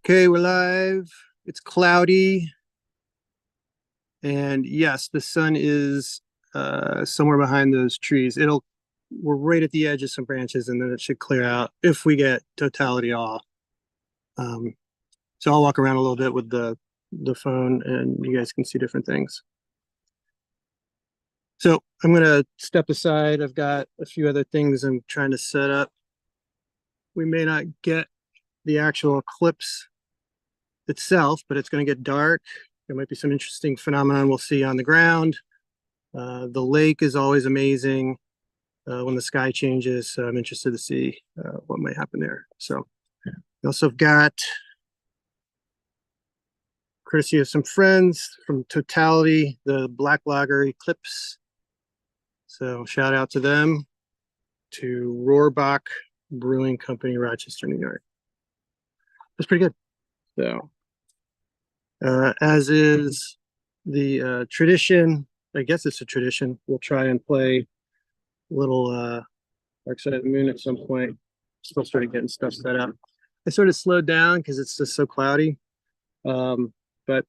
Okay, we're live. It's cloudy, and yes, the sun is somewhere behind those trees. We're right at the edge of some branches, and then it should clear out if we get totality off. Um, so I'll walk around a little bit with the phone, and you guys can see different things. So I'm gonna step aside. I've got a few other things I'm trying to set up. We may not get the actual eclipse itself, but it's going to get dark. There might be some interesting phenomenon we'll see on the ground. The lake is always amazing when the sky changes. So I'm interested to see what might happen there. So we also have got courtesy of some friends from Totality, the Black Lager Eclipse. So shout out to them, to Rohrbach Brewing Company, Rochester, New York. That's pretty good. So as is the tradition, I guess it's a tradition. We'll try and play a little Dark Side of the Moon at some point. Still started getting stuff set up. I sort of slowed down because it's just so cloudy. But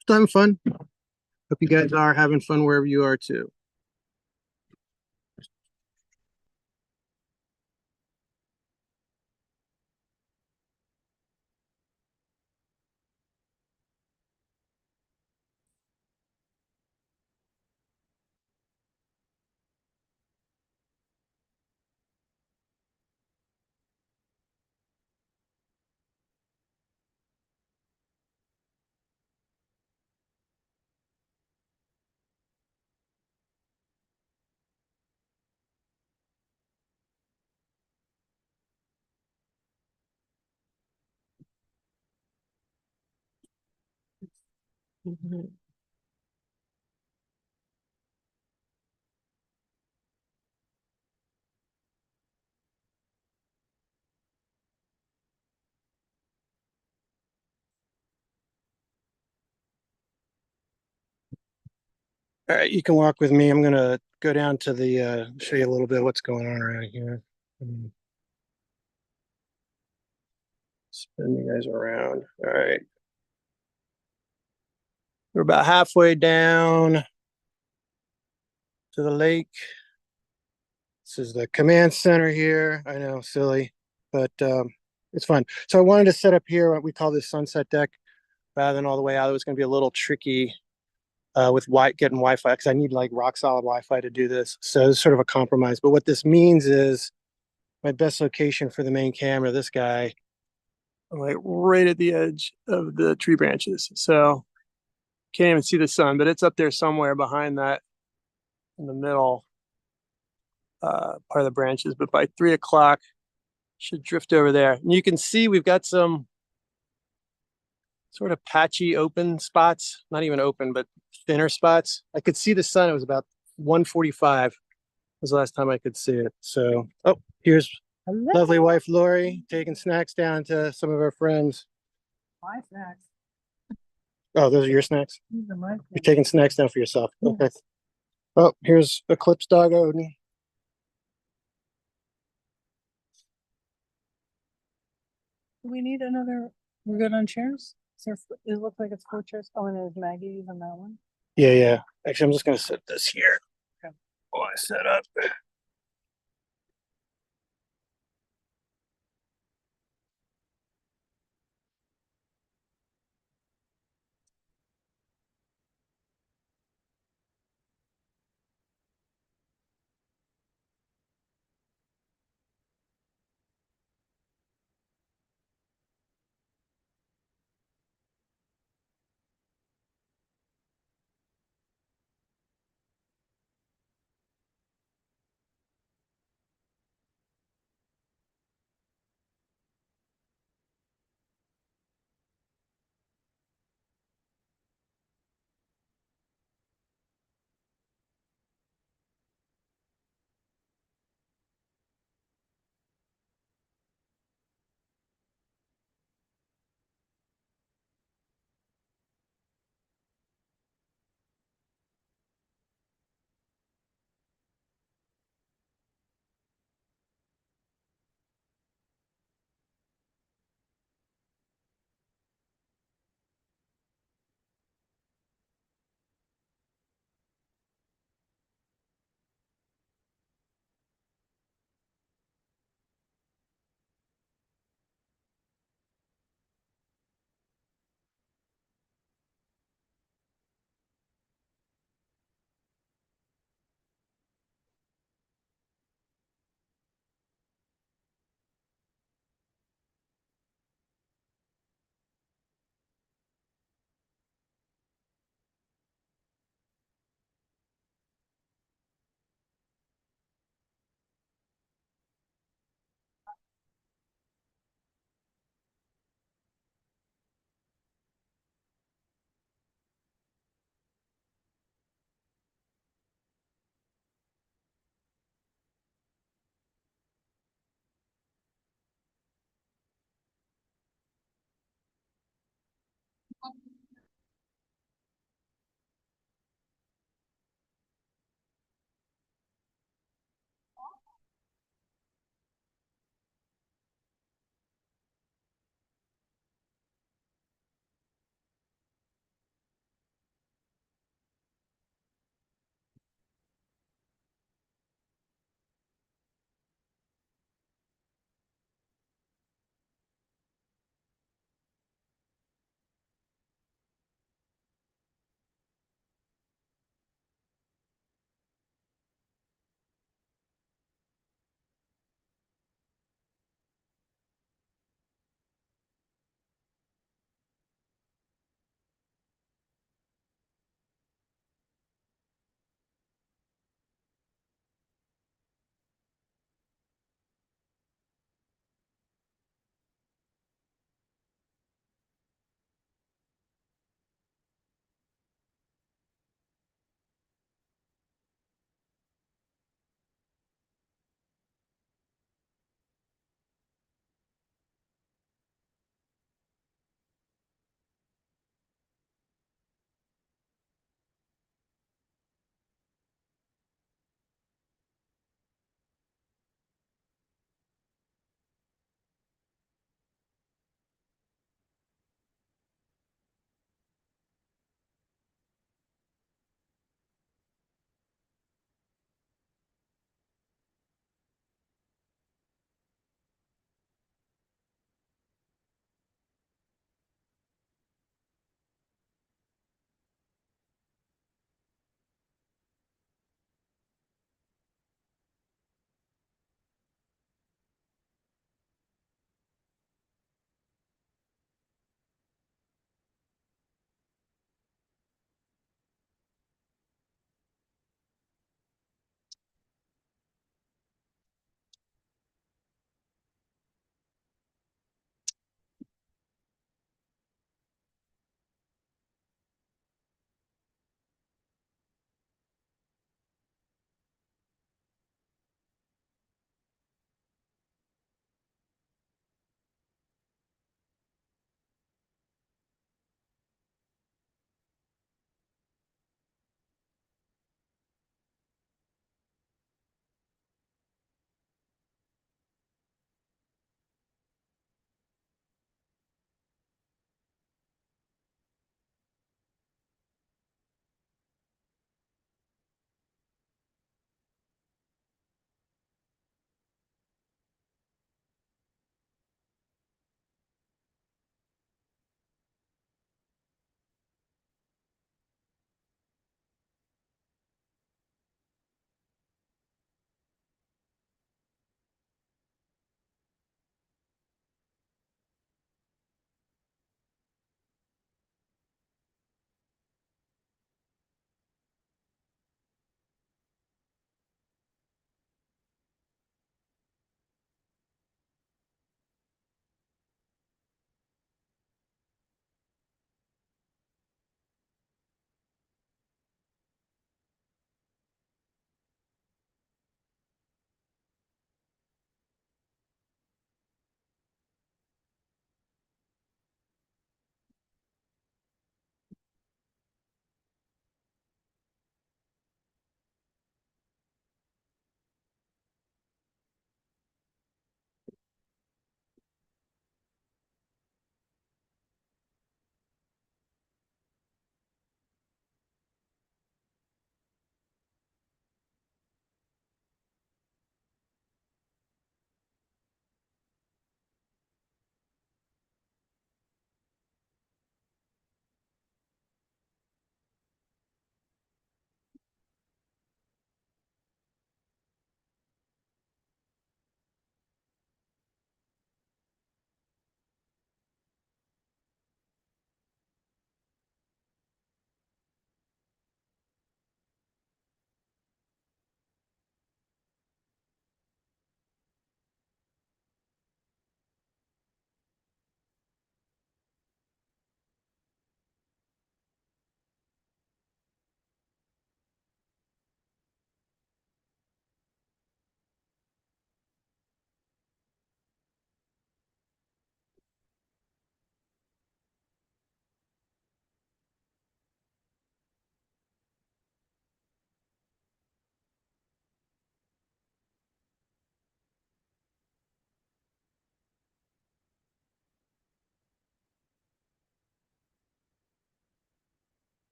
still having fun. Hope you guys are having fun wherever you are too. All right, you can walk with me. I'm gonna go down to the show you a little bit of what's going on around here. Spin you guys around. All right. We're about halfway down to the lake. This is the command center here. I know, silly, but it's fun. So I wanted to set up here what we call this sunset deck rather than all the way out. It was going to be a little tricky with getting Wi-Fi because I need like rock solid Wi-Fi to do this. So it's sort of a compromise. But what this means is my best location for the main camera, this guy, I'm like right at the edge of the tree branches. So can't even see the sun, but it's up there somewhere behind that in the middle part of the branches. But by 3 o'clock, should drift over there. And you can see we've got some sort of patchy open spots, not even open, but thinner spots. I could see the sun. It was about 1:45 was the last time I could see it. So, oh, here's Hello. Lovely wife Lori taking snacks down to some of our friends. My snacks. Oh, those are your snacks? These are my snacks. You're taking snacks down for yourself. Okay. Oh, here's Eclipse Dog Odin. Do we need another? We're good on chairs? It looks like it's 4 chairs. Oh, and there's Maggie's on that one. Yeah, yeah. Actually, I'm just going to set this here. Okay. Oh, I set up.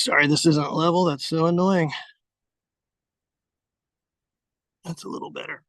Sorry, this isn't level. That's so annoying. That's a little better.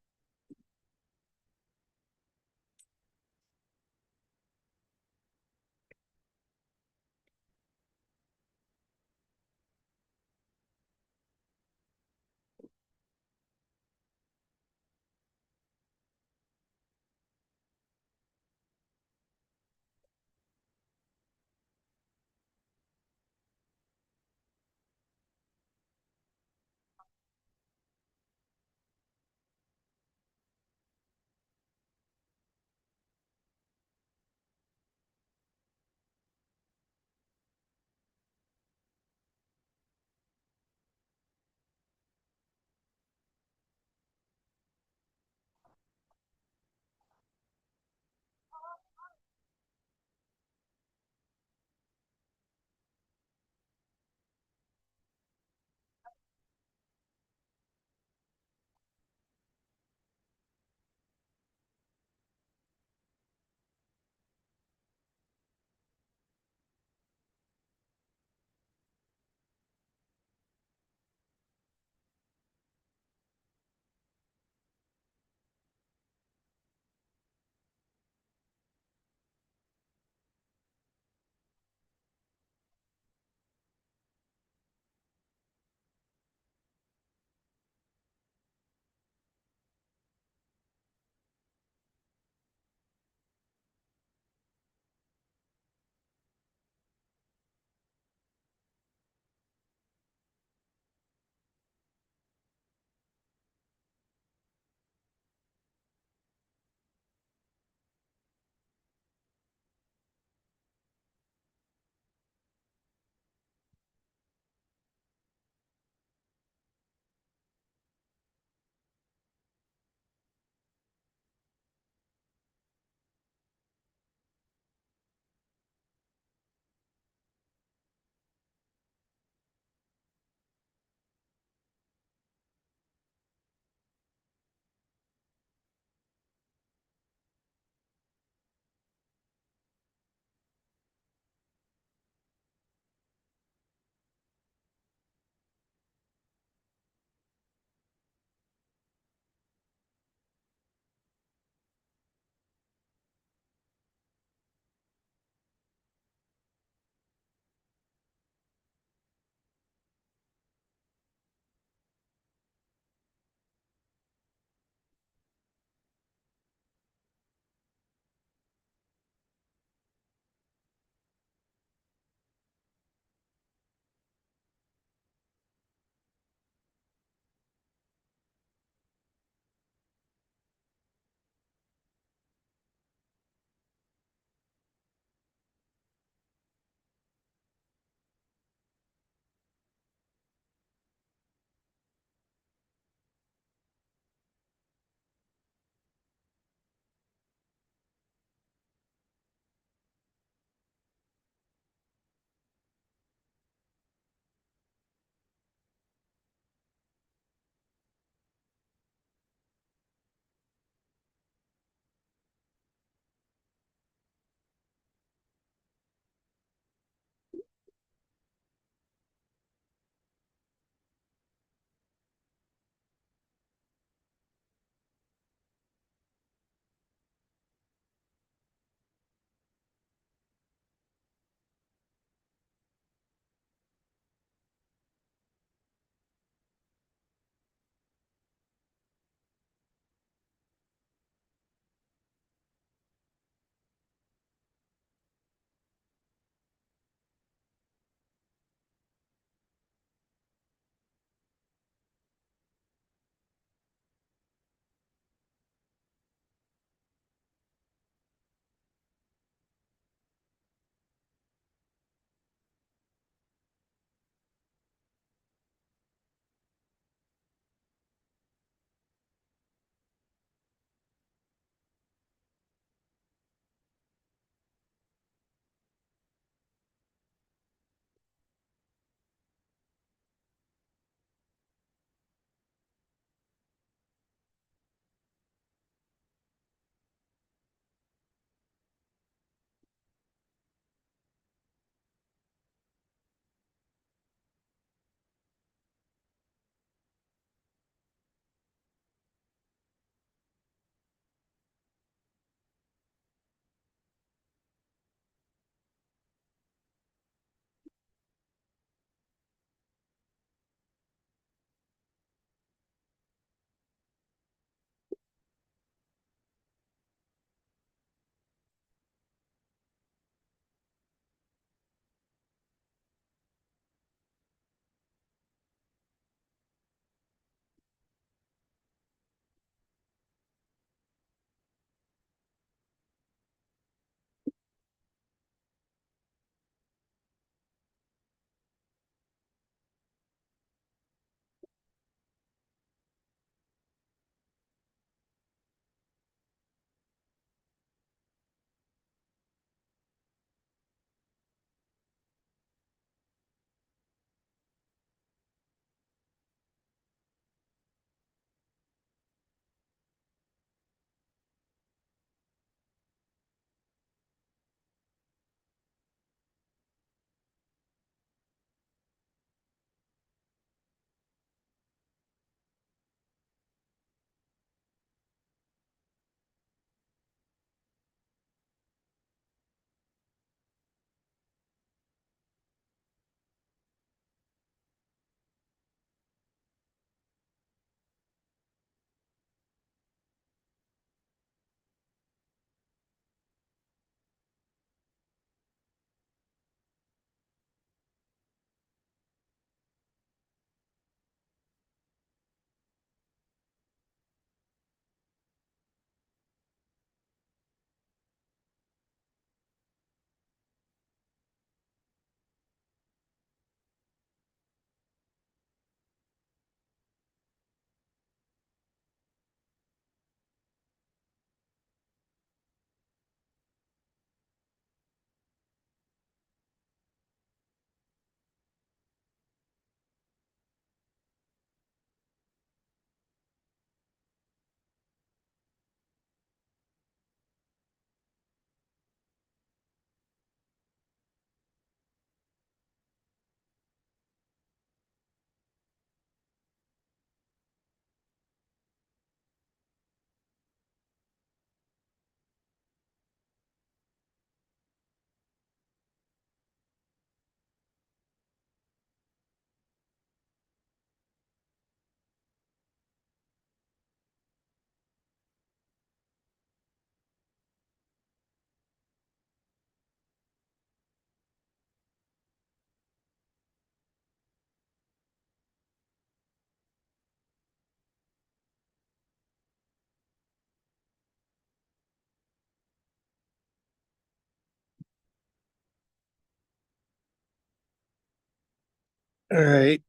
All right.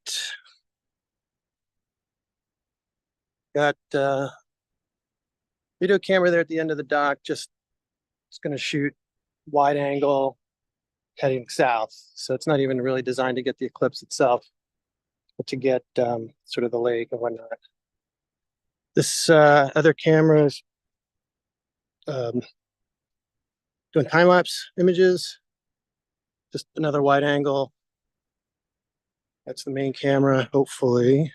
Got video camera there at the end of the dock. Just it's going to shoot wide angle heading south. So it's not even really designed to get the eclipse itself, but to get sort of the lake and whatnot. This other camera is um, doing time lapse images. Just another wide angle. That's the main camera, hopefully.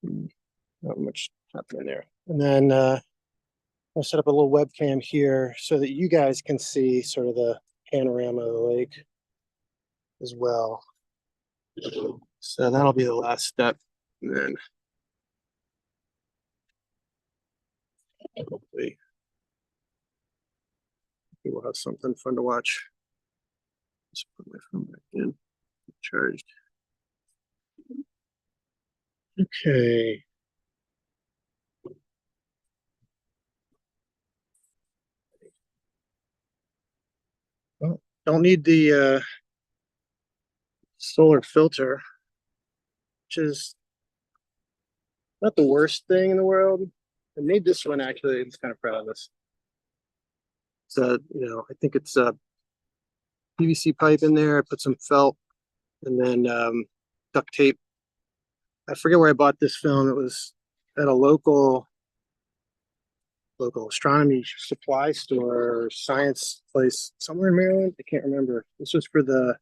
Not much happening there. And then I'll set up a little webcam here so that you guys can see sort of the panorama of the lake as well. So that'll be the last step. And then hopefully we will have something fun to watch. Just put my phone back in, charged. Okay. Well, don't need the solar filter, which is not the worst thing in the world. I made this one actually. I'm kind of proud of this. So, I think it's a PVC pipe in there. I put some felt and then duct tape. I forget where I bought this film. It was at a local astronomy supply store or science place somewhere in Maryland. I can't remember. This was for I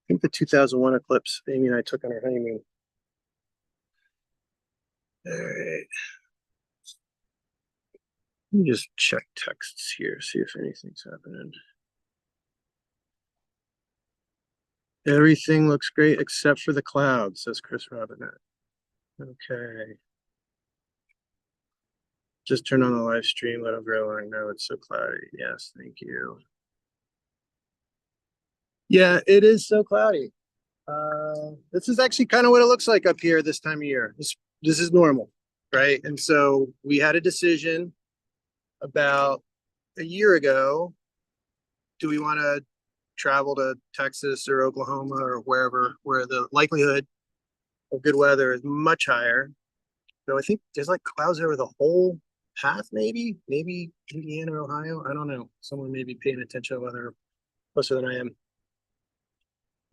think the 2001 eclipse Amy and I took on our honeymoon. All right. Let me just check texts here, see if anything's happening. Everything looks great except for the clouds, says Chris Robinette. Okay. Just turn on the live stream, let them grow. I know it's so cloudy. Yes, thank you. Yeah, it is so cloudy. This is actually kind of what it looks like up here this time of year. This is normal, right? And so we had a decision about a year ago. Do we want to travel to Texas or Oklahoma or wherever where the likelihood of good weather is much higher? So I think there's like clouds over the whole path, maybe Indiana, Ohio. I don't know. Someone may be paying attention to weather closer than I am.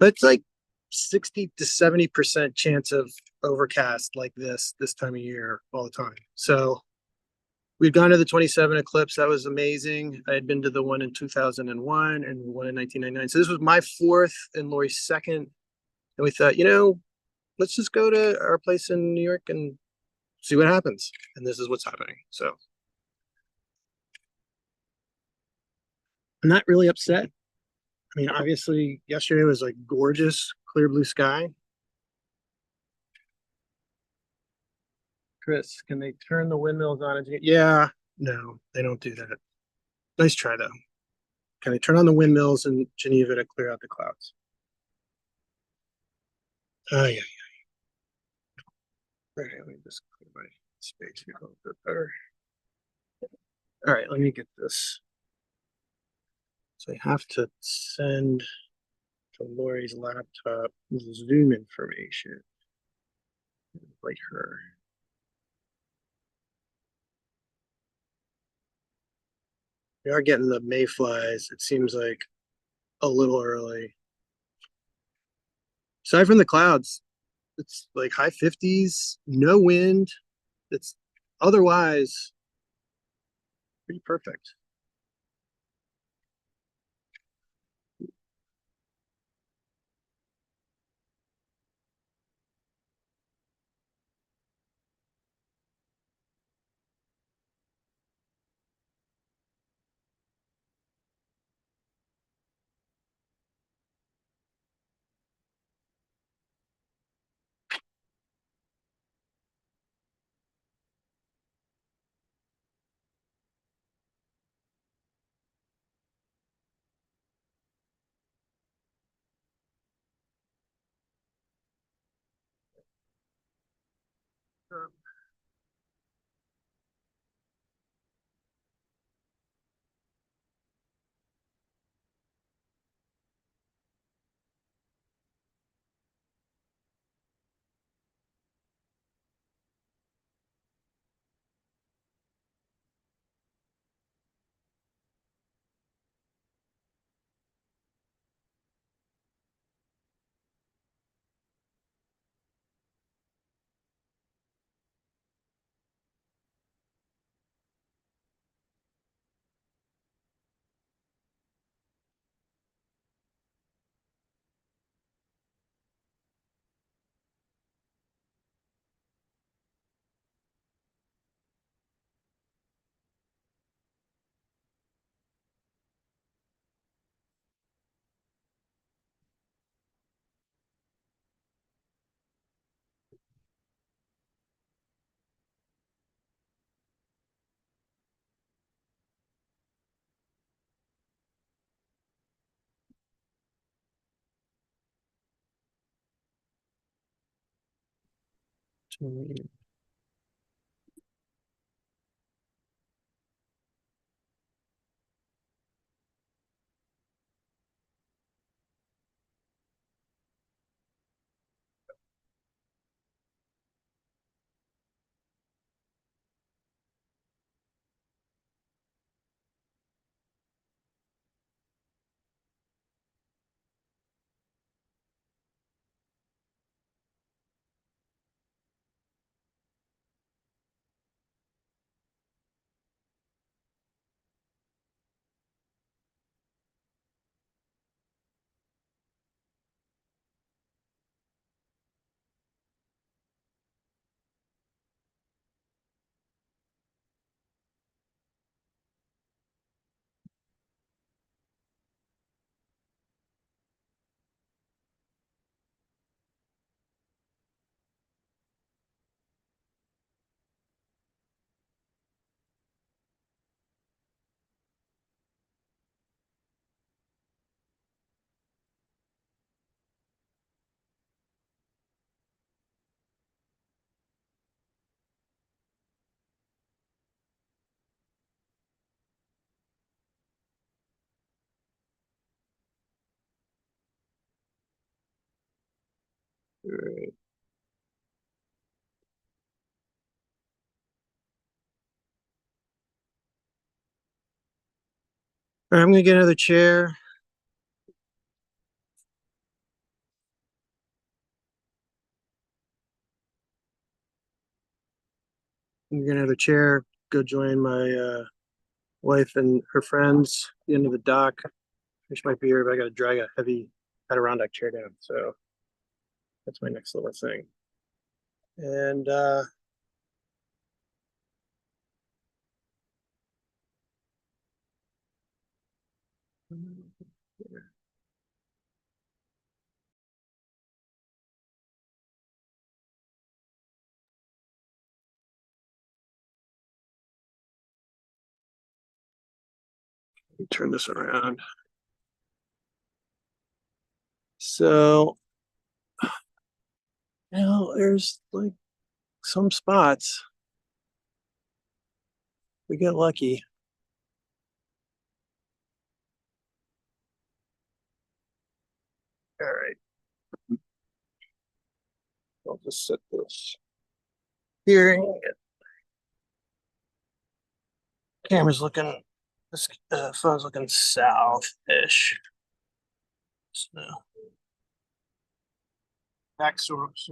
But it's like 60 to 70% chance of overcast like this time of year all the time. So we've gone to the 27 eclipse. That was amazing. I had been to the one in 2001 and one in 1999. So this was my fourth and Lori's second. And we thought, let's just go to our place in New York and see what happens. And this is what's happening. So I'm not really upset. I mean, obviously, yesterday was like gorgeous, clear blue sky. Chris, can they turn the windmills on again? Yeah, no, they don't do that. Nice try though. Can they turn on the windmills in Geneva to clear out the clouds? Oh yeah. Right, let me just clear my space here a little bit better. All right, let me get this. So I have to send to Lori's laptop Zoom information. Like her. We are getting the mayflies. It seems like a little early. Aside from the clouds, it's like high 50s, no wind. It's otherwise pretty perfect. Right. All right, I'm gonna get another chair. I'm gonna get another chair. Go join my wife and her friends at the end of the dock. Fish might be here, but I got to drag a heavy Adirondack chair down. So that's my next little thing. And let me turn this around. So now there's like some spots. We get lucky. All right. I'll just set this here. Camera's looking, this phone's looking south-ish. So back source.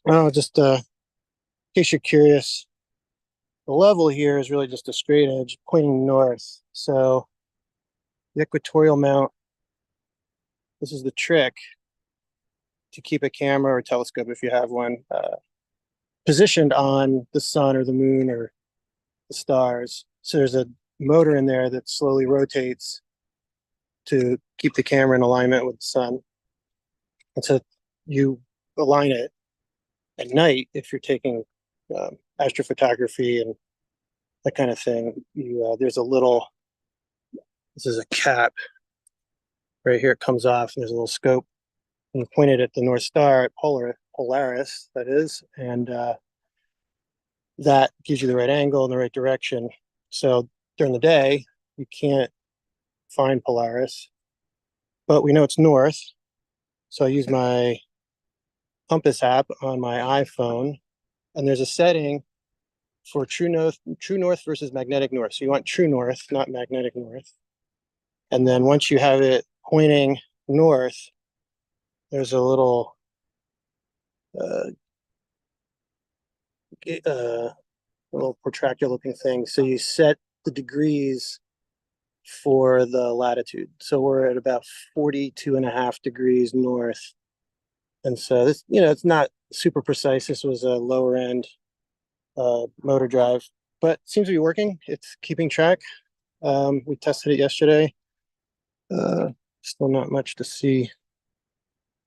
Oh, just in case you're curious, the level here is really just a straight edge pointing north. So the equatorial mount, this is the trick to keep a camera or telescope, if you have one, positioned on the sun or the moon or the stars. So there's a motor in there that slowly rotates to keep the camera in alignment with the sun. And so you align it at night if you're taking astrophotography and that kind of thing. There's a little, this is a cap right here. It comes off, and there's a little scope, and you point it at the North Star at Polaris, that is, and that gives you the right angle and the right direction. So during the day, you can't find Polaris, but we know it's north. So I use my compass app on my iPhone, and there's a setting for true north versus magnetic north. So you want true north, not magnetic north. And then once you have it pointing north, there's a uh, uh, little protractor looking thing. So you set the degrees for the latitude. So we're at about 42.5 degrees north. And so this, it's not super precise. This was a lower end motor drive, but seems to be working. It's keeping track. We tested it yesterday. Still not much to see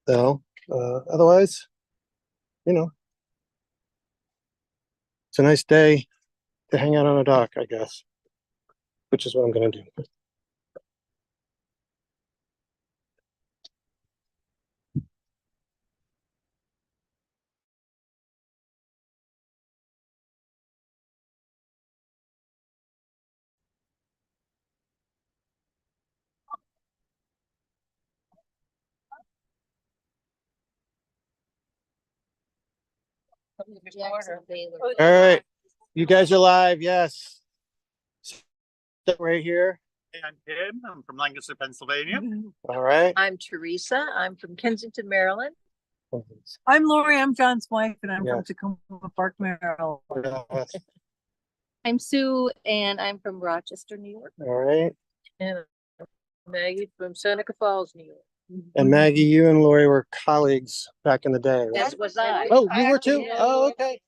though. Otherwise, you know, it's a nice day to hang out on a dock, I guess, which is what I'm going to do. All right, you guys are live. Yes, sit right here. Hey, I'm Tim. I'm from Lancaster, Pennsylvania. All right. I'm Teresa. I'm from Kensington, Maryland. I'm Lori. I'm John's wife, and I'm Yeah. from Tacoma Park, Maryland. I'm Sue, and I'm from Rochester, New York. All right. And Maggie from Seneca Falls, New York. And Maggie, you and Lori were colleagues back in the day, right? As was I. Oh, you were too? Yeah. Oh, okay.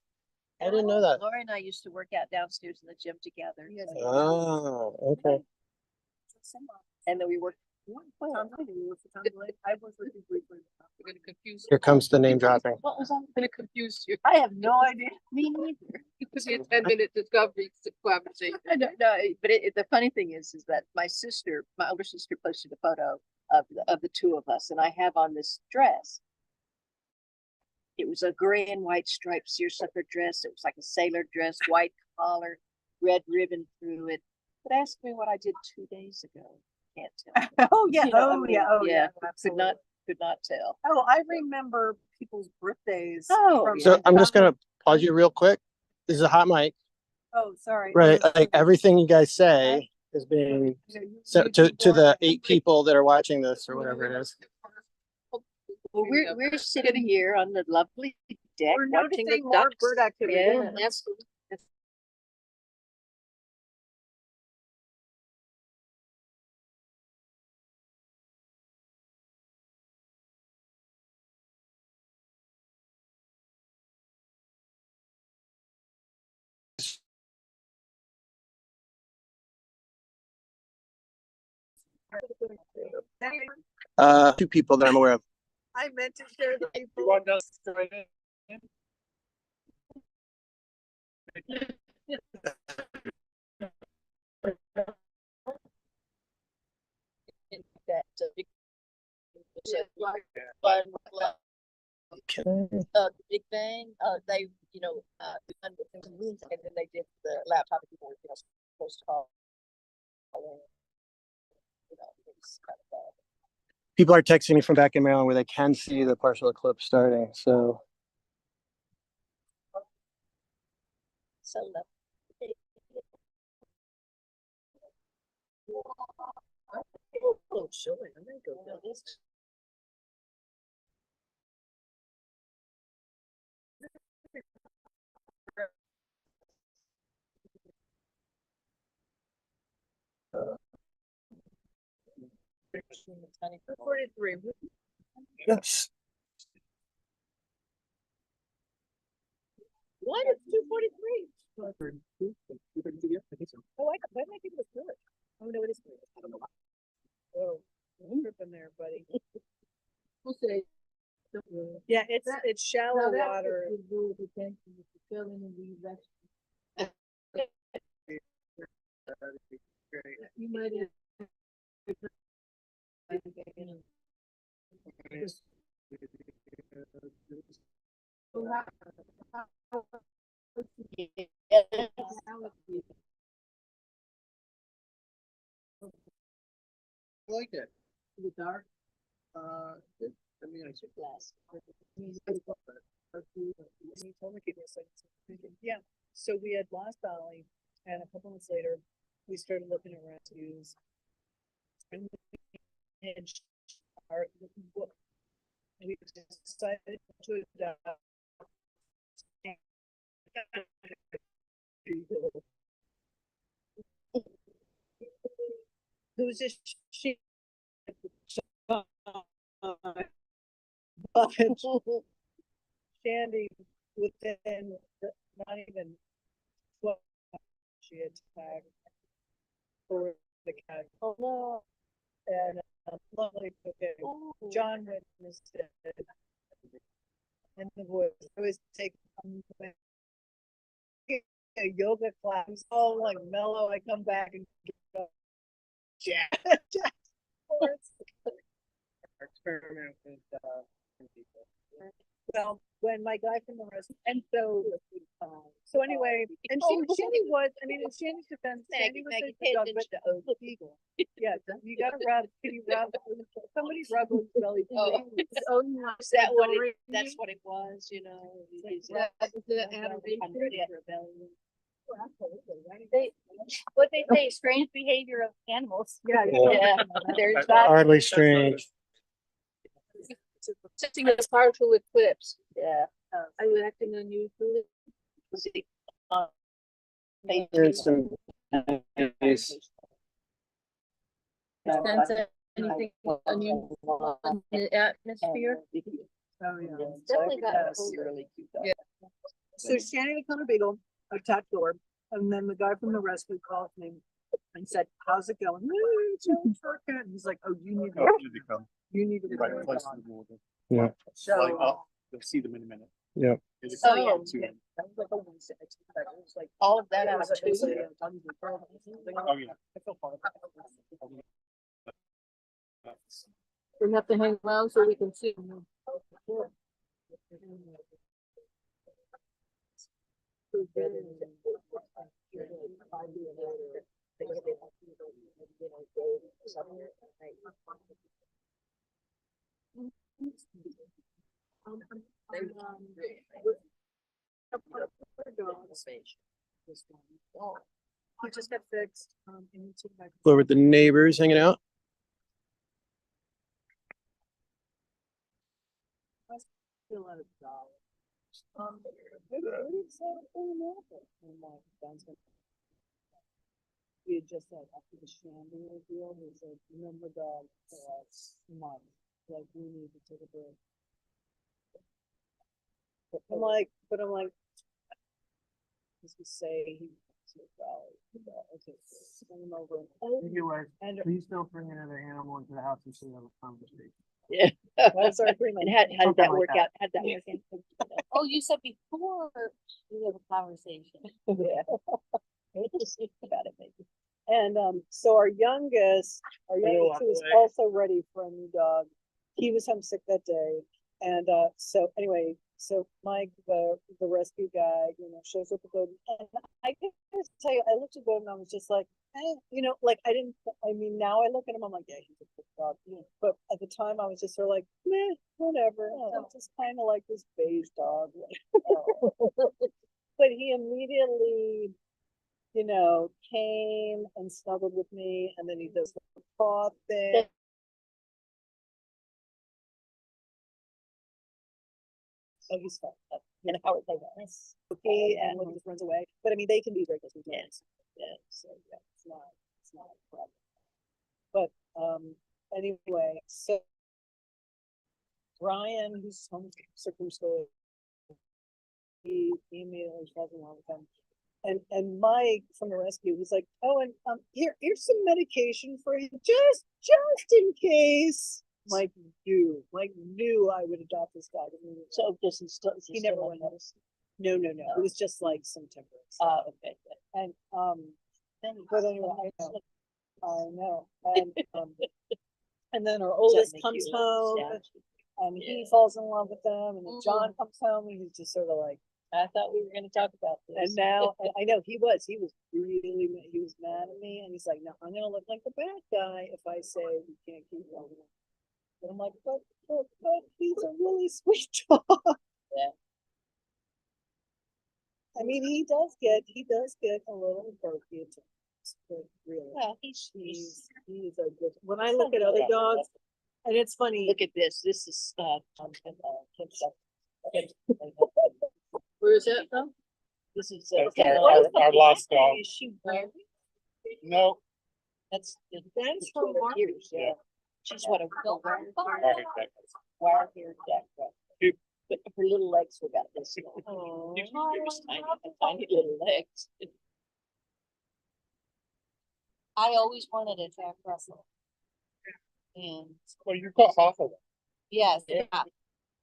I didn't know that. Lori and I used to work out downstairs in the gym together. Oh, okay. And then we worked. Here comes the name dropping. What was I going to confuse you? I have no idea. Me neither. Because you 10-minute discovery conversation. I don't know, but the funny thing is that my older sister, posted a photo of the two of us, and I have on this dress. It was a gray and white striped seersucker dress. It was like a sailor dress, white collar, red ribbon through it. But ask me what I did 2 days ago. Can't tell. Oh yeah. You know, Oh yeah. Oh yeah. Could not tell. Oh, I remember people's birthdays. Oh, from- So I'm just gonna pause you real quick. This is a hot mic, Oh, sorry. right? Like everything you guys say is being sent to the 8 people that are watching this or whatever it is. Well, we're sitting here on the lovely deck We're watching the noticing more ducks. bird activity. Yeah, that's Two people that I'm aware of. I meant to share the You people. want us to join in? that big. The Big Bang. They, and then they did the laptop people were, supposed to call. It's kind of People are texting me from back in Maryland where they can see the partial eclipse starting. So so oh, sure. I'm gonna go build this. 43. Yes. What? It's 2:43. Oh, I think it was good. Oh, no, it is good. I don't know why. Oh, I'm tripping there, buddy. We'll see. Yeah, it's shallow water. You might have. I like it. The dark I mean, I glass. Yeah, so we had Lost Valley, and a couple months later, we started looking at rescues. And we had we decided to adopt. Who's this she? But Shandy, within not even 12, she attacked for the cat. Oh, no. And lovely, okay, John witnessed it. In the woods, I was taking a yoga class, all like mellow. I come back and go, Jack. experiment with people. Well, when my guy from the rest, and so anyway, and Shandy was, I mean, in Shandy's defense, Shandy was a good dog, but eagle. Yeah, you gotta rub, somebody rub his belly. Oh. Is that what it, that's what it was, you know? What they say, strange behavior of animals. Yeah, Yeah, there's that. Hardly strange. Sitting in a partial eclipse. Yeah. Are you acting unusually? There's some. Sense anything unusual in the atmosphere? Oh, yeah. Definitely got really cute. Yeah. So Shannon had come a beagle, attacked door, and then the guy from the rescue called me and said, "How's it going?" "It's going short cut." And he's like, "Oh, you need to, you need to Right return close to dog." the water. Yeah. So Like, oh, you'll see them in a minute. Yeah. There's a Oh, couple yeah. of two. yeah, that was like a Wednesday. It was like All of that it out was of like- it was two. like, Tony's referral. Oh, yeah. I feel far. We have to hang around so we can see. He just got fixed. Over with the neighbors hanging out. We had just said after the Shandy deal, he said, "Remember dog for us month, like we need to take a break." I'm like, as we say, he. Okay, send him over. Anyway, And please don't bring another animal into the house until you have a conversation. Yeah. that's our agreement. And how did Something that like work that. out? How'd that work out? Oh, you said before we have a conversation. Yeah. Just think about it, maybe. And so our youngest who was also ready for a new dog, he was homesick that day. And so anyway, so Mike, the rescue guy, shows up with Golden. And I can just tell you, I looked at Golden and I was just like, like I mean, now I look at him, I'm like, yeah, he's a good dog. But at the time I was just sort of like, meh, whatever. I'm just kind of like this beige dog. But he immediately, came and snuggled with me, and then he does the paw thing. Oh, he's fun. And Howard like this. Okay, and when he just runs away. But I mean, they can be very close to. Yeah. So yeah, it's not a problem. But anyway, so Brian, who's home circumcised, he immediately falls in love with him. And Mike from the rescue was like, oh, and here's some medication for him, just in case. Mike knew I would adopt this dog. So does he still? He never went. No. It was just like some temporary stuff. Okay. And Then but anyway, I know. And then our oldest comes home and he falls in love with them, and then John comes home and he's just sort of like, I thought we were gonna talk about this. and now I know he was really he was mad at me, and he's like, no, I'm gonna look like the bad guy if I say we can't keep going. And I'm like, but he's a really sweet dog. Yeah. I mean, he does get a little quirky at times, but really, Well, he's he's a good. When I look at other dogs, and it's funny. Look at this. This is Kim's. Where is that though? This is That's our lost dog. Is she where? No. That's from Mark. years. Yeah. She's what a Wire hair jack. Cute. But her little legs were about this. Oh. Tiny little legs. I always wanted a Jack Russell. And Well, you got half of it. yes, yeah.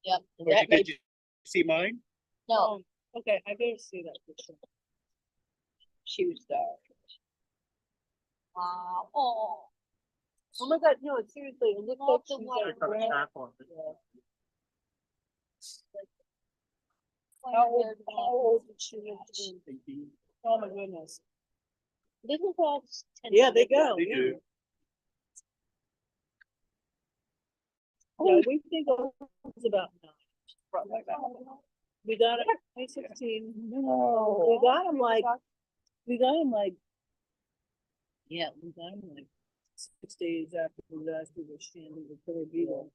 Yep. Well, That did made, you see mine? no, Okay, I better see that picture. she was dark. Wow. Oh. Oh my God, no, seriously, it looks like the she's white like Got a red. tap on it. How old did she live to be? Oh my goodness. Little dogs. tend Yeah, to they live go. They Yeah. do. Yeah, we think it's about 9. We got it, 2016. No. We got him like, Yeah. we got him like 6 days after the last we were standing with Killer Beetle.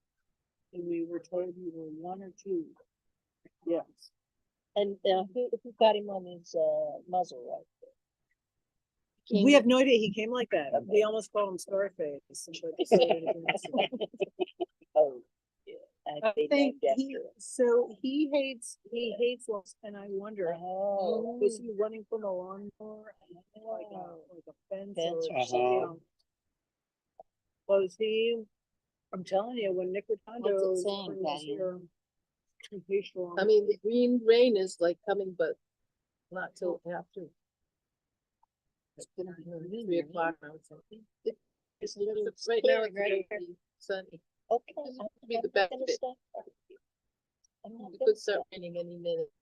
And we were told we were 1 or 2. Yes. And who got him on his muzzle right there? We have no idea. He came like that. We almost called him Scarface. But they said it against- Oh, yeah. I They think named he, after him. so he hates loss, and I wonder, Oh. was he running from a lawnmower and like a fence Fence or or something? Was he? I'm telling you, when Nick Rotondo What's it saying, was Patty? here, he strong. I mean, the green rain is like coming, but not till after It's gonna be really 3 o'clock. I would say. It's literally Right now, it's right gonna be sunny. Okay. This I'm would be the not best gonna bit. stop. I'm not It gonna could start stop. raining any minute.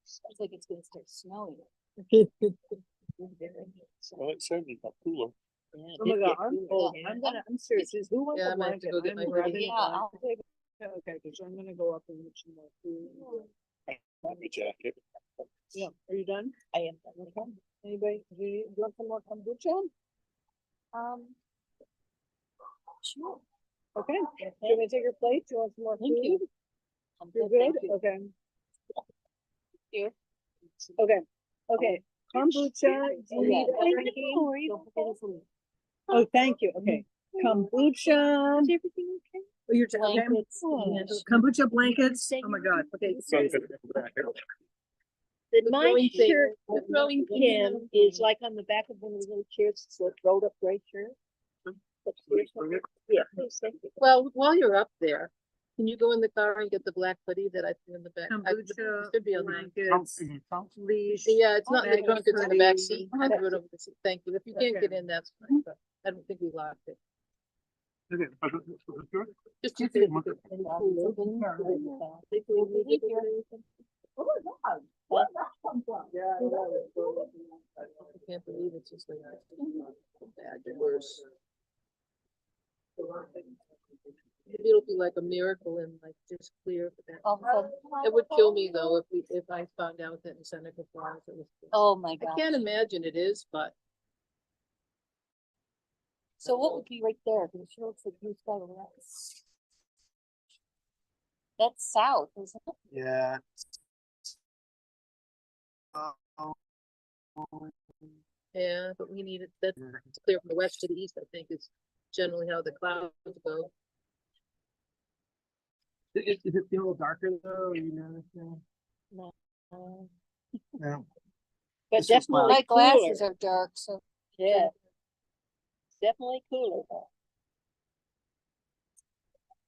Sounds like it's gonna start snowing. Well, it certainly got cooler. Oh my God, I'm cold. I'm serious. Who wants Yeah, a I might have to blanket? go get I'm my hoodie. grabbing a Yeah, I'll blanket. Okay, because I'm gonna go up and get some more food. My jacket. Yeah, are you done? I am. Okay. Anybody, do you want some more kombucha? Sure. Okay, do you want me to take your plate? Do you want some more Thank food? you. I'm You're thank good? you. Okay, Here. okay, okay. Kombucha, do you need Yeah. a drinking? Oh, thank you, okay. Kombucha. Is everything okay? Oh, you're, okay. Blankets. Kombucha blankets, oh my God, okay. Sun's gonna come back out. My throwing thing. shirt, the throwing pin is like on the back of one of the little chairs, it's a rolled up gray shirt. Yeah, please, thank you. Well, while you're up there, can you go in the car and get the black hoodie that I threw in the back? Kombucha, It should be on the. blankets, leash. Yeah, it's not in the trunk, it's in the back hoodie. seat. I threw it over the seat. Thank you. If you can't Okay. get in, that's fine, but I don't think we locked it. Okay, Just you Okay, think. look at- Oh my God, where'd that come from? Yeah, I know. I can't believe it's just like bad or worse. Maybe it'll be like a miracle and like just clear for that. All of a sudden, It would kill me though if I found out that in Seneca Falls it was. oh my I God. can't imagine it is, but So what would be right there? Because it sure looks like blue sky over there. That's south, isn't it? Yeah. yeah, but we need it, that's clear from the west to the east, I think is generally how the clouds go. Is it feel a little darker though? You know? No. No. But This is definitely My glasses cooler. are dark, so. Yeah. Definitely cooler though.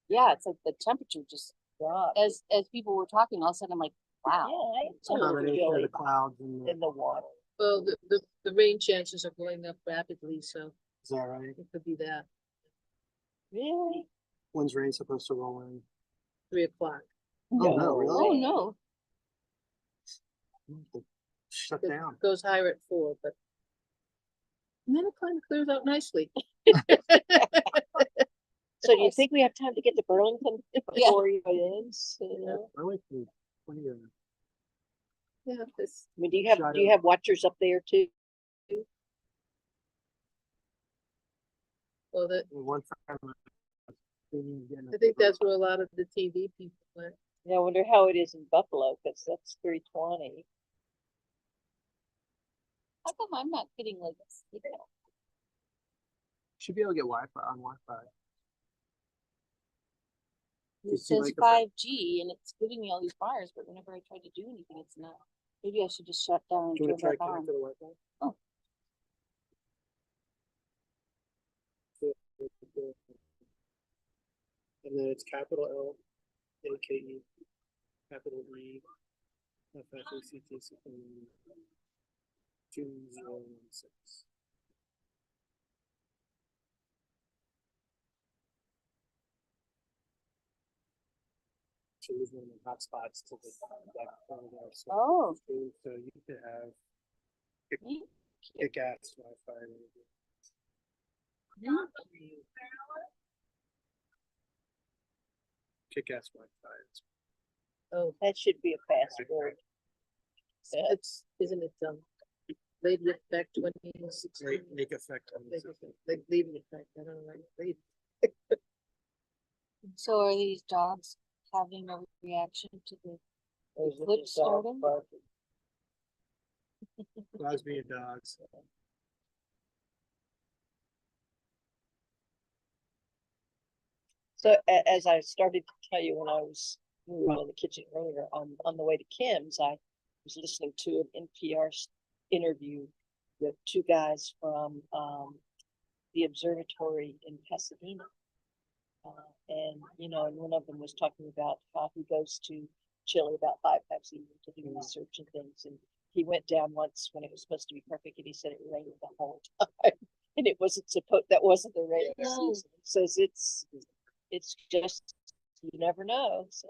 Yeah, it's like the temperature just, Wow. as people were talking, all of a sudden I'm like, wow. Yeah, it's a little Combination of chilly the clouds and the, in the water. Well, the rain chances are going up rapidly, so is that right? it could be that, Really? When's rain supposed to roll in? 3 o'clock. Oh, no, really? Oh, way. no. Shut It down. goes higher at 4, but. And then it kind of clears out nicely. So do you think we have time to get to Burlington Yeah. before it ends? You know? I like the 20 of Yeah, this, I mean, do Shut you up. have watchers up there too? well, that, one time. I think that's where a lot of the TV people went. Yeah, I wonder how it is in Buffalo, because that's 3:20. How come I'm not getting like this? Should be able to get Wi-Fi on Wi-Fi. You It see, says like, the- 5G and it's giving me all these bars, but whenever I try to do anything, it's not. Maybe I should just shut down and Do you turn want to try back on. connect to the Wi-Fi? Oh. And then it's capital L, AKE, capital E, FFACT, 2016. So there's one of the hotspots to the back corner there. So, Oh. so you could have Neat. kick-ass Wi-Fi. Kick-ass Wi-Fi. Oh, That should be a password. Yeah. it's, isn't it, late effect 2016? Make effect. on Late the- effect, like leaving effect, I don't know, like, late. So are these dogs having a reaction to the eclipse starting? Lesbian dogs. So as I started to tell you when I was we were in the kitchen earlier on the way to Kim's, I was listening to an NPR interview with two guys from the observatory in Pasadena. And you know, and one of them was talking about how he goes to Chile about 5 times a year to do research and things. And he went down once when it was supposed to be perfect, and he said it rained the whole time, and it wasn't supposed. That wasn't the rain No. season. He says it's just you never know. So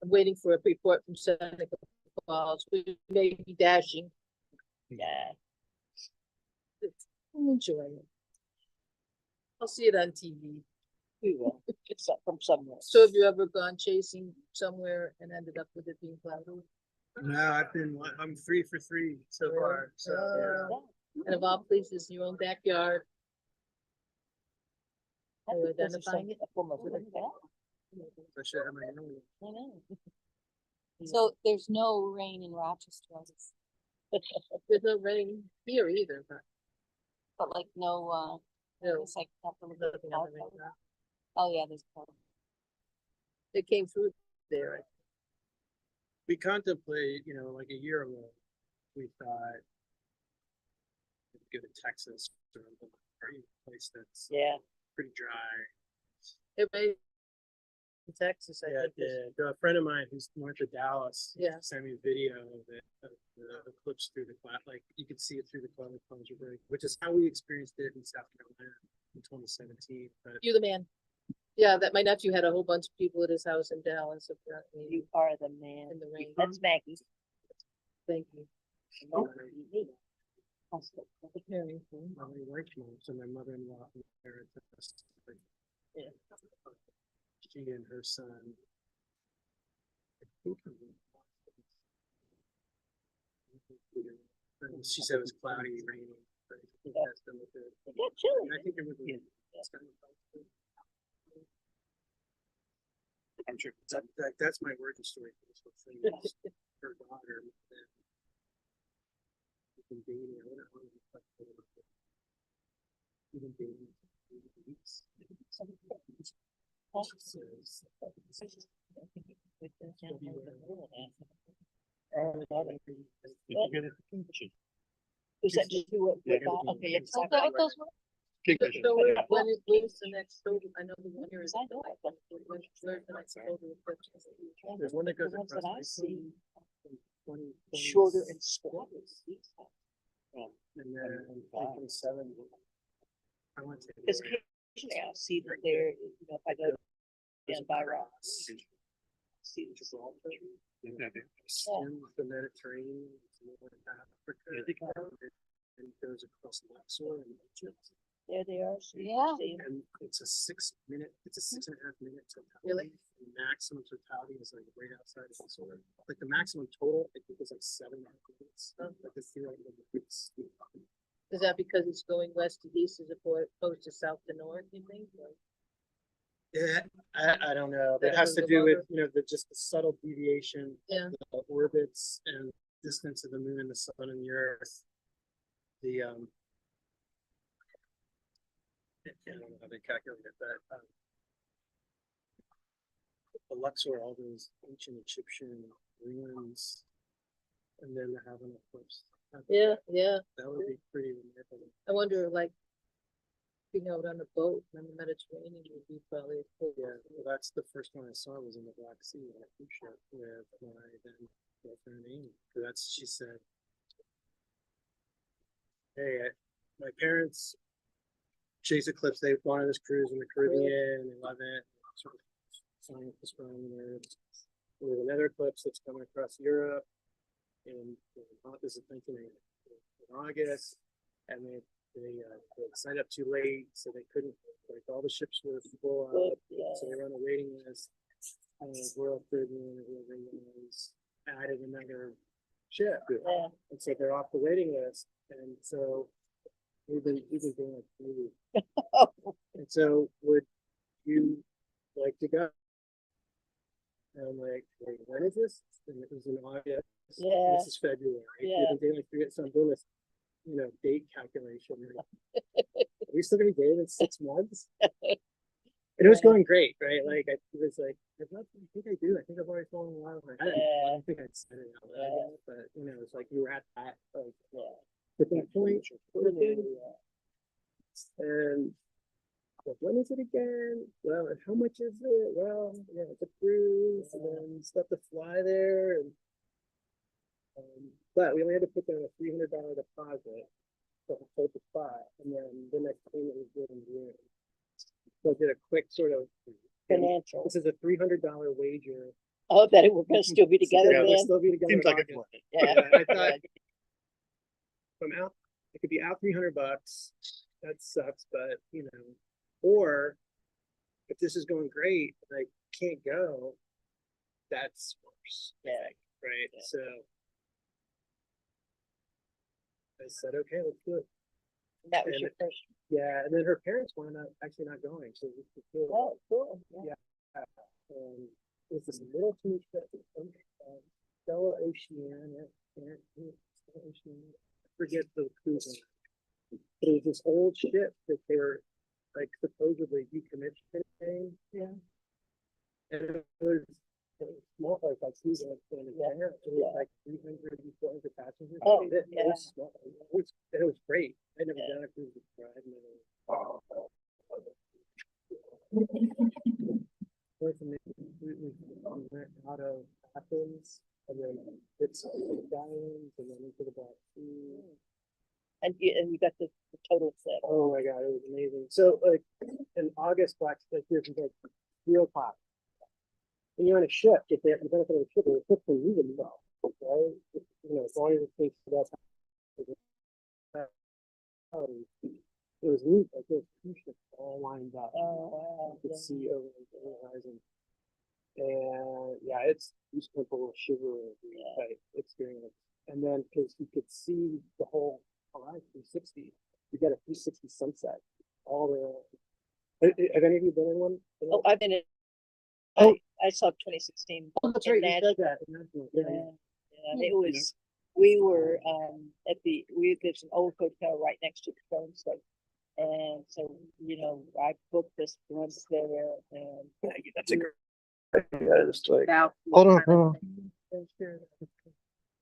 I'm waiting for a report from Seneca Falls, we may be dashing, yeah, I'm enjoying it. I'll see it on TV. we will. It's up from somewhere. So have you ever gone chasing somewhere and ended up with it being cloudy? No, I'm 3 for 3 so far. So yeah. And of all places, your own backyard, I are you think this is identifying it? a form of living back. I should have my own. I know. So there's no rain in Rochester, There's no rain here either, but like no, I no, guess I have to look at the nothing on cloud the rain. cover. Oh, yeah, there's cloud. It came through there. We contemplate, like a year ago, we thought we'd go to Texas or a place that's Yeah. pretty dry. It rained in Texas, I Yeah, think. this- a friend of mine who's north of Dallas Yeah. sent me a video of it, of the eclipse through the cloud. Like you could see it through the clouds are break, which is how we experienced it in South Carolina in 2017. But You're the man. Yeah, that my nephew had a whole bunch of people at his house in Dallas, apparently, You are the man. in the rain. That's Maggie. Thank you. Preparing for it. my wife moves and my mother-in-law inherited us. Yeah. She and her son. She said it was cloudy, rainy. But I think that's been with it. It got chilly. I think it was. Yeah. I'm sure that's my working story for this whole thing. her daughter. Been dating, I wonder how long it's been. We've been dating for 3 weeks. She says, Did you get it? Was that just who it? Yeah, Okay, yes. Oh, those were- Kick So it. so when it was the next photo, I know the one here is. I know. Where's the next photo? there's one that goes The ones across that I Iceland, see, 20, shorter and squat. and then 27. I went to. Because occasionally I'll see that there, you know, if I go down by rocks. See the Gibraltar. Yeah, In the Mediterranean, North Africa, and it goes across Luxor and Egypt. There they are. so you Yeah. see 'em. And it's a 6 minute, it's a 6.5 minute totality. Really? The maximum totality is like right outside of the sort of, like the maximum total, I think is like 7.5 minutes. Like the theoretical limits. Is that because it's going west to east as opposed to south to north, you think? Or- Yeah, I don't know, That that has it to goes do with, above you know, just the subtle deviation. Yeah. The orbits and distance of the moon, the sun and the earth. The, I don't know how they calculate it, but, the Luxor, all those ancient Egyptian ruins. And then the Havana, of course. Yeah, yeah. That would be pretty remarkable. I wonder, like, being out on a boat in the Mediterranean would be probably cool. Yeah, well, that's the first one I saw was in the Black Sea on a cruise ship with my then girlfriend Amy. 'Cause that's, she said, hey, my parents chase Eclipse. They've gone on this cruise in the Caribbean and they love it. Sort of sign up this one there. There's another Eclipse that's coming across Europe in this is 1980 in August, and they signed up too late, so they couldn't. Like all the ships were full up, so they were on a waiting list. And Royal Caribbean or whoever it was added another ship, Yeah. and so they're off the waiting list. And so we've been doing like 3 weeks. And so would you like to go? And I'm like, wait, when is this? And it was in August. Yeah. This is February. Yeah. We've been doing like 3 weeks, so I'm doing this, you know, date calculation. Are we still gonna be dating in 6 months? And it was going great, right? Like I was like, I think I do. I think I've already fallen in love. Like, I don't think I'd said it out loud, yet, but you know, it's like you were at that like at that point. And like, when is it again? Well, and how much is it? Well, yeah, it's a cruise, and then stuff to fly there, and but we only had to put down a $300 deposit to hold the spot, and then the next payment was due in June. So I did a quick sort of Financial. This is a $300 wager. Oh, that we're gonna still be together Yeah, we'll then? still be together. Seems in like it's August. working. Yeah. Yeah, I thought if I'm out, I could be out $300. That sucks, but you know, or if this is going great and I can't go, that's worse. I Yeah. think, right? Yeah. So I said, okay, let's do it. That was And your first. Yeah, and then her parents wound up actually not going, so it was cool. Oh, cool. Yeah. It was this little teeny trip from Stella Oceania. Stella Oceania. I forget the cruise line. But it was this old ship that they were like supposedly decommissioning. Yeah. And it was small, like season and Yeah. it was like 300 and 400 passengers. Oh, It yeah. was small. It was great. I'd never Yeah. done a cruise before. I'd never. We went out of Athens and then it's Diamonds and then into the Black Sea. And you got the total set. Oh my God, it was amazing. So like in August, Black Sea, like here's like 3 o'clock. When you're on a ship, get there, the benefit of the ship, the ship can move itself, right? You know, as long as it takes that time. It was neat, like those two ships all lined up. Oh, wow. You could see over the horizon. And yeah, it's just a little shiver type experience. And then because you could see the whole horizon 360, you got a 360 sunset all the. Have any of you been in one? Oh, I've been in. Oh. I saw 2016. Oh, that's in right. You Nashville. said that. In Nashville. Yeah, Yeah. and it was, we were, there's an old hotel right next to the train station. And so, you know, I booked this brunch there and. That's a great idea. Just like, Now. hold on.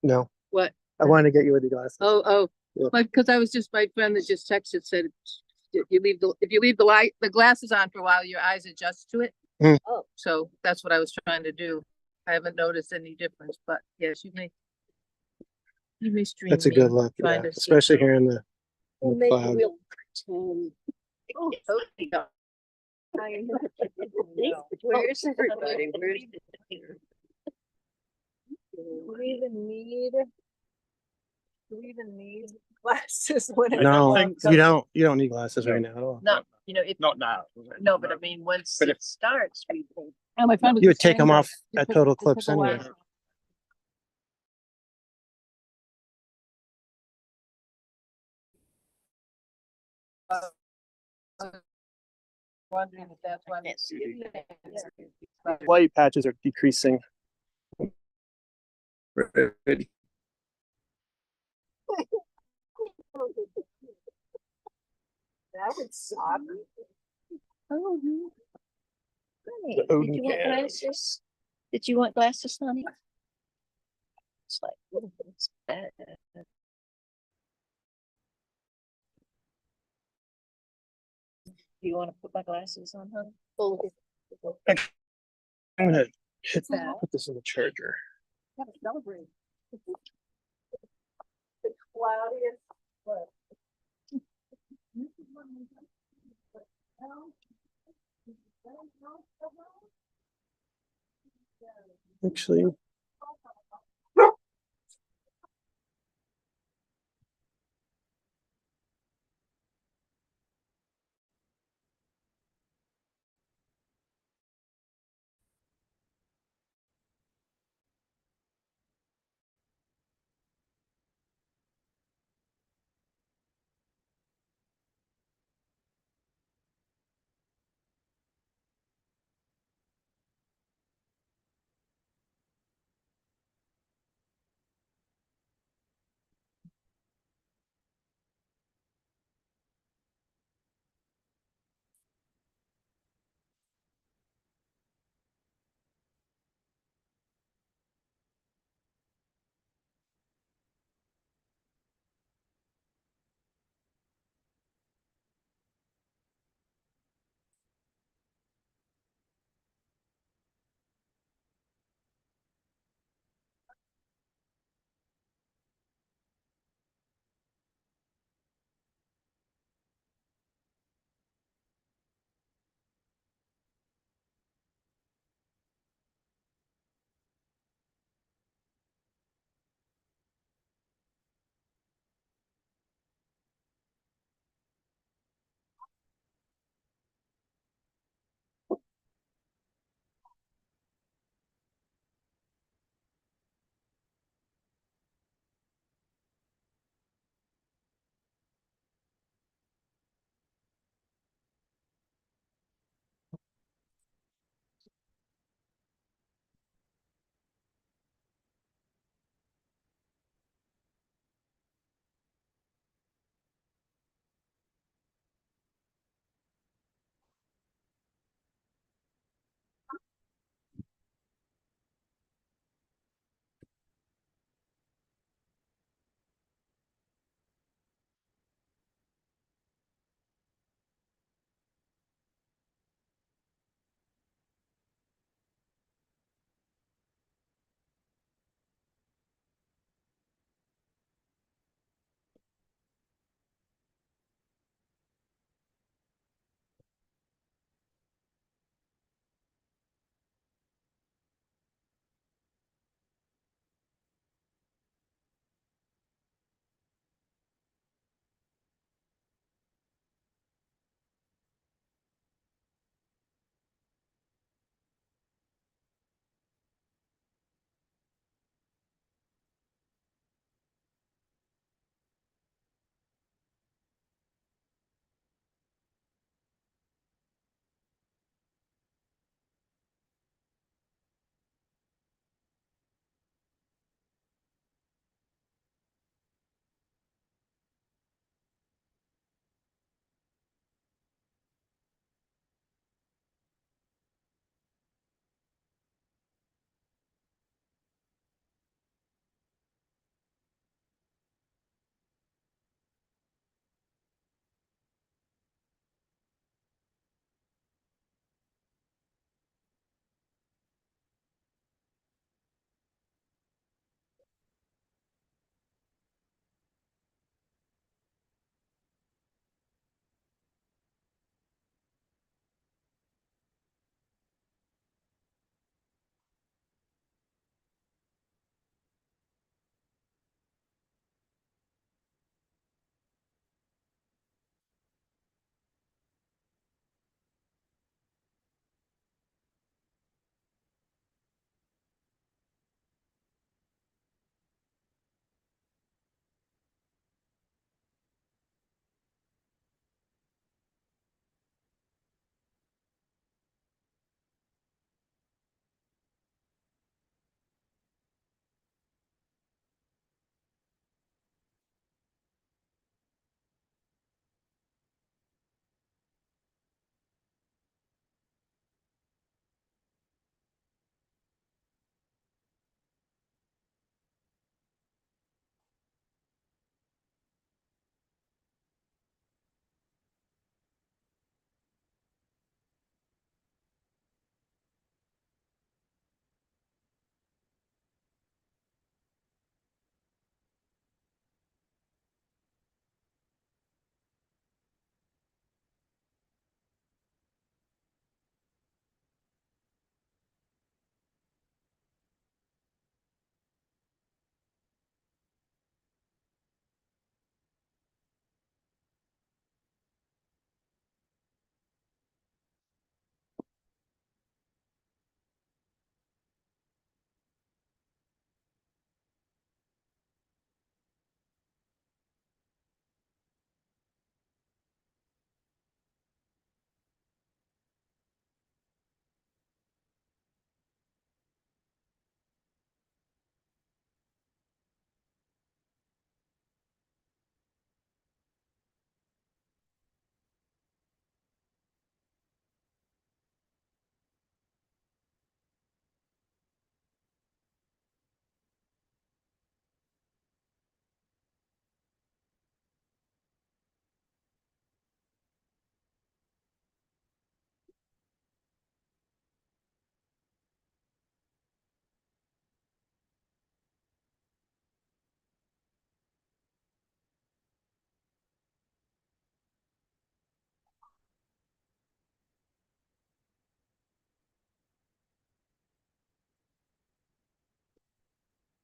No, What? I wanted to get you with the glasses. Oh, Yeah. because I was just, my friend that just texted said, if you leave the glasses on for a while, your eyes adjust to it. Mm. Oh, so that's what I was trying to do. I haven't noticed any difference, but yes, you may stream That's a me good look, trying yeah, to see especially through. here in the Well, maybe cloud. we'll pretend. Oh, totally not. Where's everybody? Where's? Do we even need glasses when it's No, dark? you don't need glasses right now at all. No, you know, if, Not now. no, but I mean, once But it starts, we. Oh, my friend was You would just take saying them that. off You at took- Total you took Eclipse a while. anyway. Wondering if that's why. White patches are decreasing. Right. That would suck. Oh, The Did Odin you want can. glasses? Did you want glasses, honey? It's like, oh, it's bad. Do you want to put my glasses on, honey? I'm gonna hit, that? put this in the charger. Gotta celebrate. The cloudiest. What? Actually,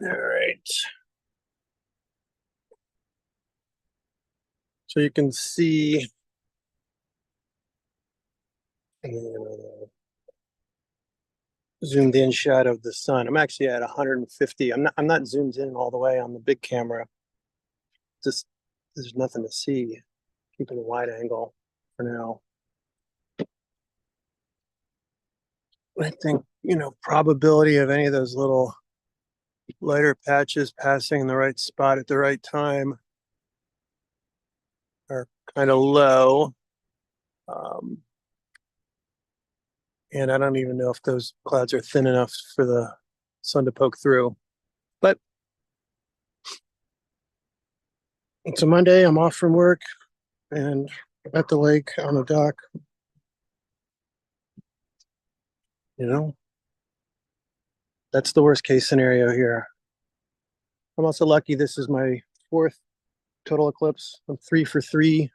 All right. So you can see zoomed in shot of the sun. I'm actually at 150. I'm not zoomed in all the way on the big camera. Just there's nothing to see. Keeping a wide angle for now. I think, probability of any of those little lighter patches passing in the right spot at the right time are kind of low. And I don't even know if those clouds are thin enough for the sun to poke through. But it's a Monday. I'm off from work and at the lake on the dock. That's the worst case scenario here. I'm also lucky this is my fourth total eclipse. I'm 3 for 3.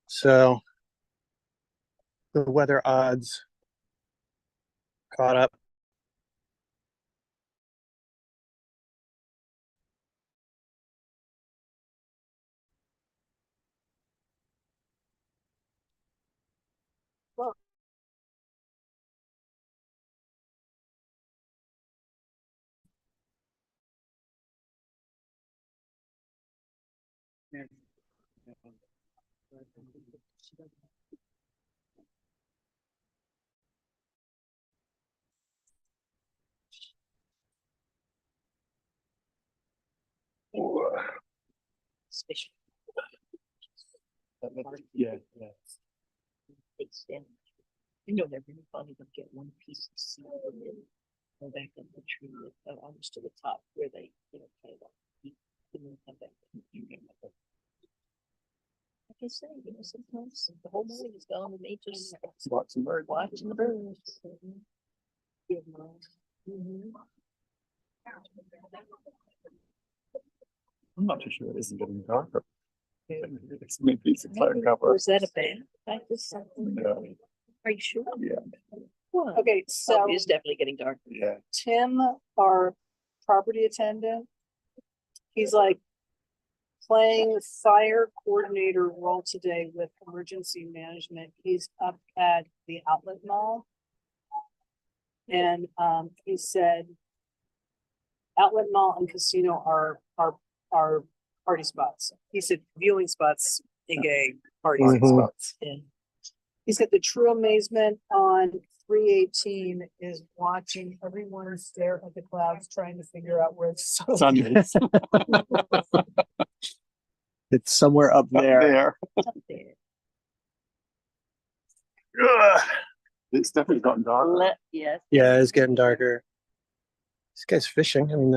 So the weather odds caught up. Especially Yeah, yeah. it's they're really funny to get one piece of seed and then go back up the tree almost to the top where they, kind of eat and then come back. Like I say, sometimes the whole morning is gone and they just Watching birds. watching the birds. Mhm. I'm not too sure it isn't getting darker. It's maybe it's a cloud Maybe- cover. Or is that a bad practice? Something? Yeah. Are you sure? Yeah. Well, Okay, oh, so it is definitely getting dark. Yeah. Tim, our property attendant, he's like playing fire coordinator role today with emergency management. He's up at the outlet mall. And he said outlet mall and casino are party spots. He said viewing spots, aka party Mhm. spots. And he said the true amazement on 318 is watching everyone stare at the clouds, trying to figure out where the sun Sun is It's somewhere up up there. there. Up there. Ugh. It's definitely gotten darker. Yes. Yeah, it's getting darker. This guy's fishing. I mean,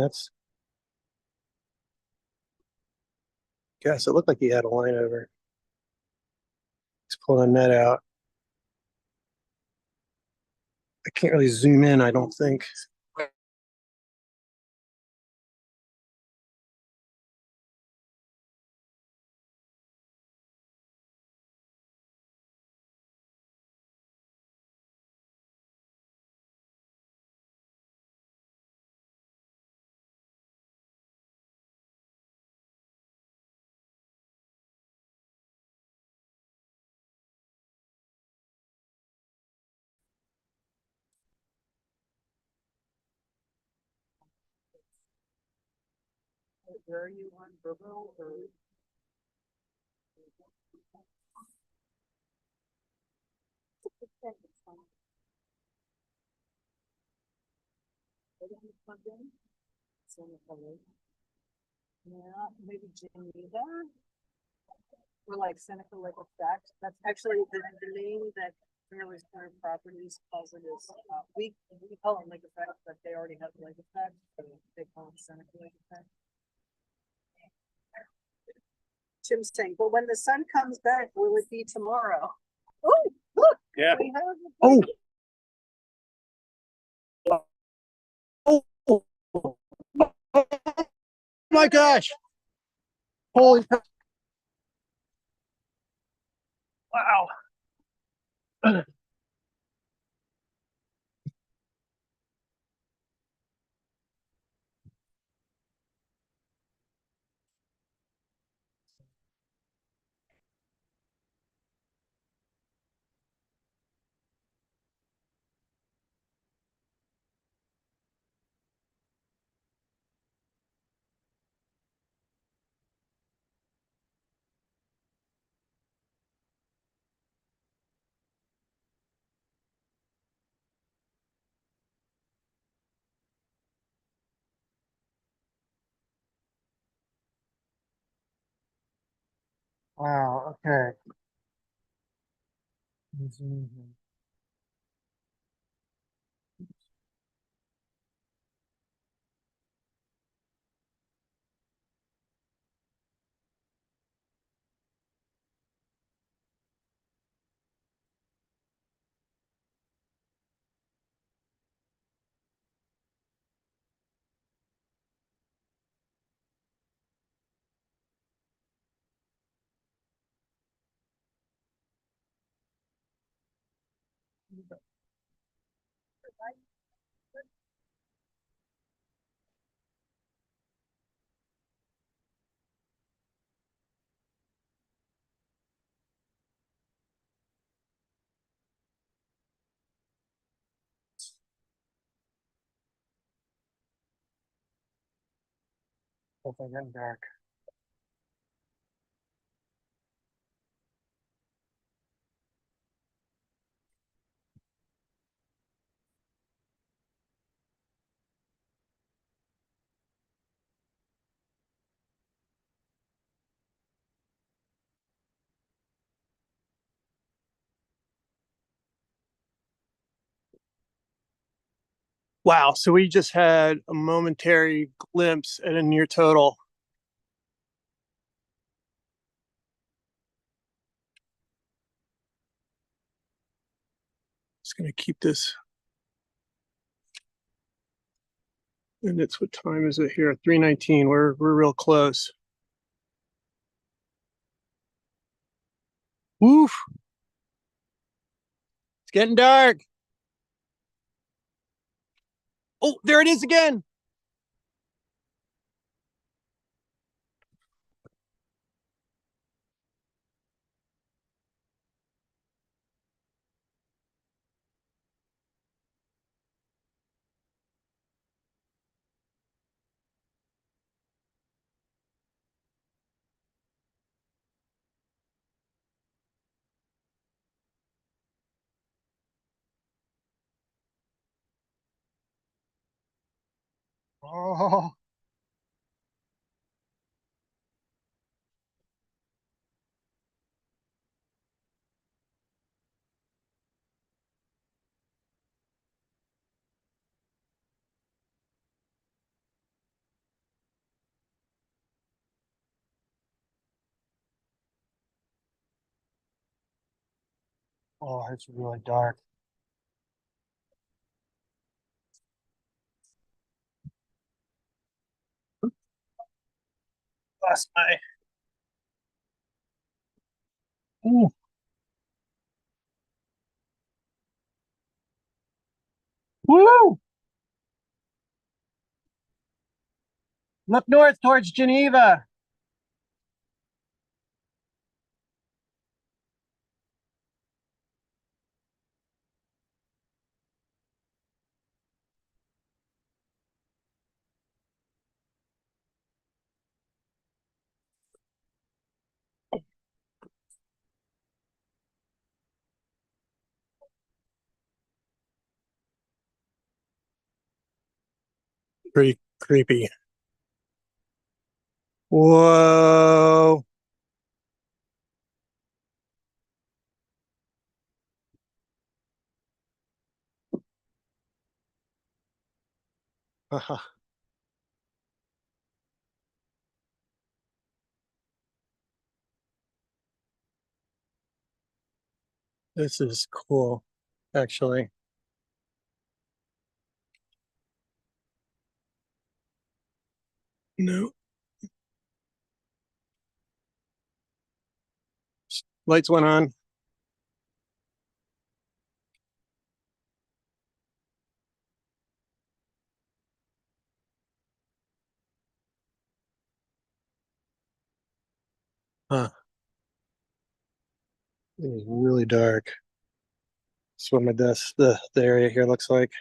guess it looked like he had a line over. He's pulling a net out. I can't really zoom in, I don't think. Where are you on Virgo or? Yeah, maybe Geneva. Or like Seneca Lake Effect. That's actually the name that Fairways Current Properties calls it is, we call it Lake Effect, but they already have Lake Effect, so they call it Seneca Lake Effect. Tim's saying, but when the sun comes back, will it be tomorrow? Oh, look. Yeah. We have. Oh. Oh, my gosh. Holy cow. Wow. Wow, okay. Hopefully getting dark. Wow, so we just had a momentary glimpse at a near total. Just gonna keep this. And it's what time is it here? 3:19. We're real close. Woof. It's getting dark. Oh, there it is again. Oh, oh, it's really dark. Lost my. Ooh. Woo! Look north towards Geneva. Pretty creepy. Whoa. This is cool, actually. No, lights went on. Huh. It is really dark. That's what my desk, the area here looks like.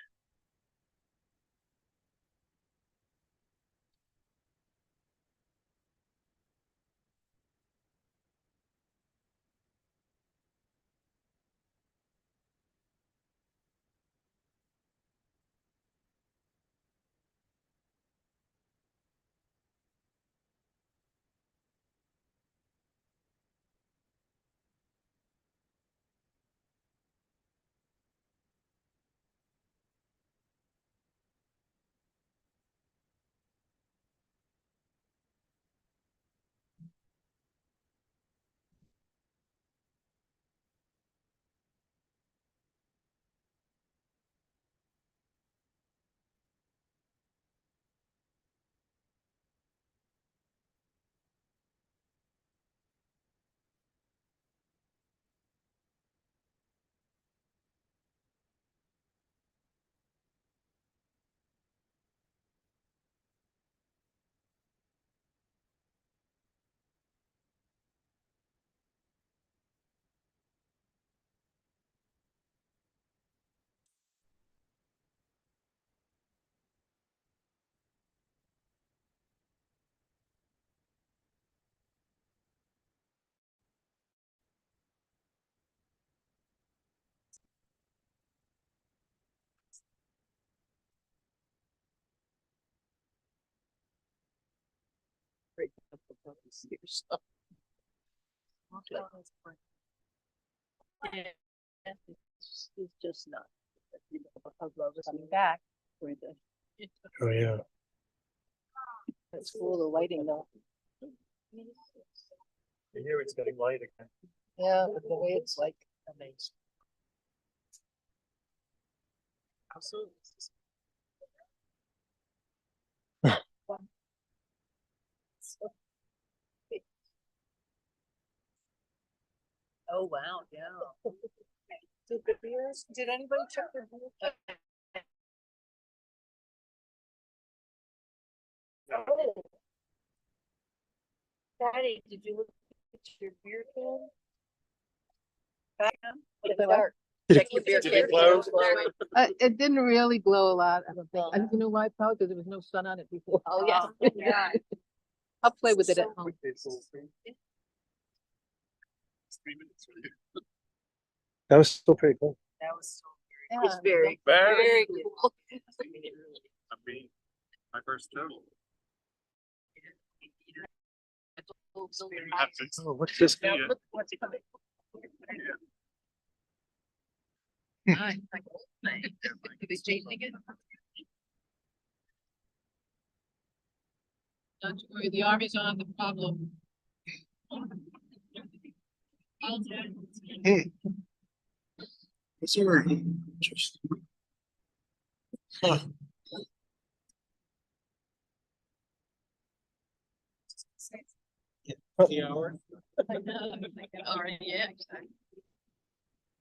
So. Yeah, it's just not. You know, how love is coming back. For the, Oh, yeah. it's cool, the lighting though. Here it's getting light again. Yeah, but the way it's like amazing. Also, oh, wow, yeah. Did the beers, did anybody check their beer? Oh. Patty, did you look at your beer can? It's dark. Did Check your beer did it can. glow? It didn't really glow a lot, I don't think. I you know why, probably because there was no sun on it before. Oh, yeah. Yeah. I'll play with it at So home. quick, it's all three. It's 3 minutes for you. That was still pretty cool. That was so Yeah. It's very, Very very cool. I mean, my first total. Oh, what's this? Yeah. Look what's coming. Nice, like old thing. Are they changing it? Don't you worry, the army's on the problem. What's your interest? Huh. Yeah. The hour. All right, yeah. Exactly.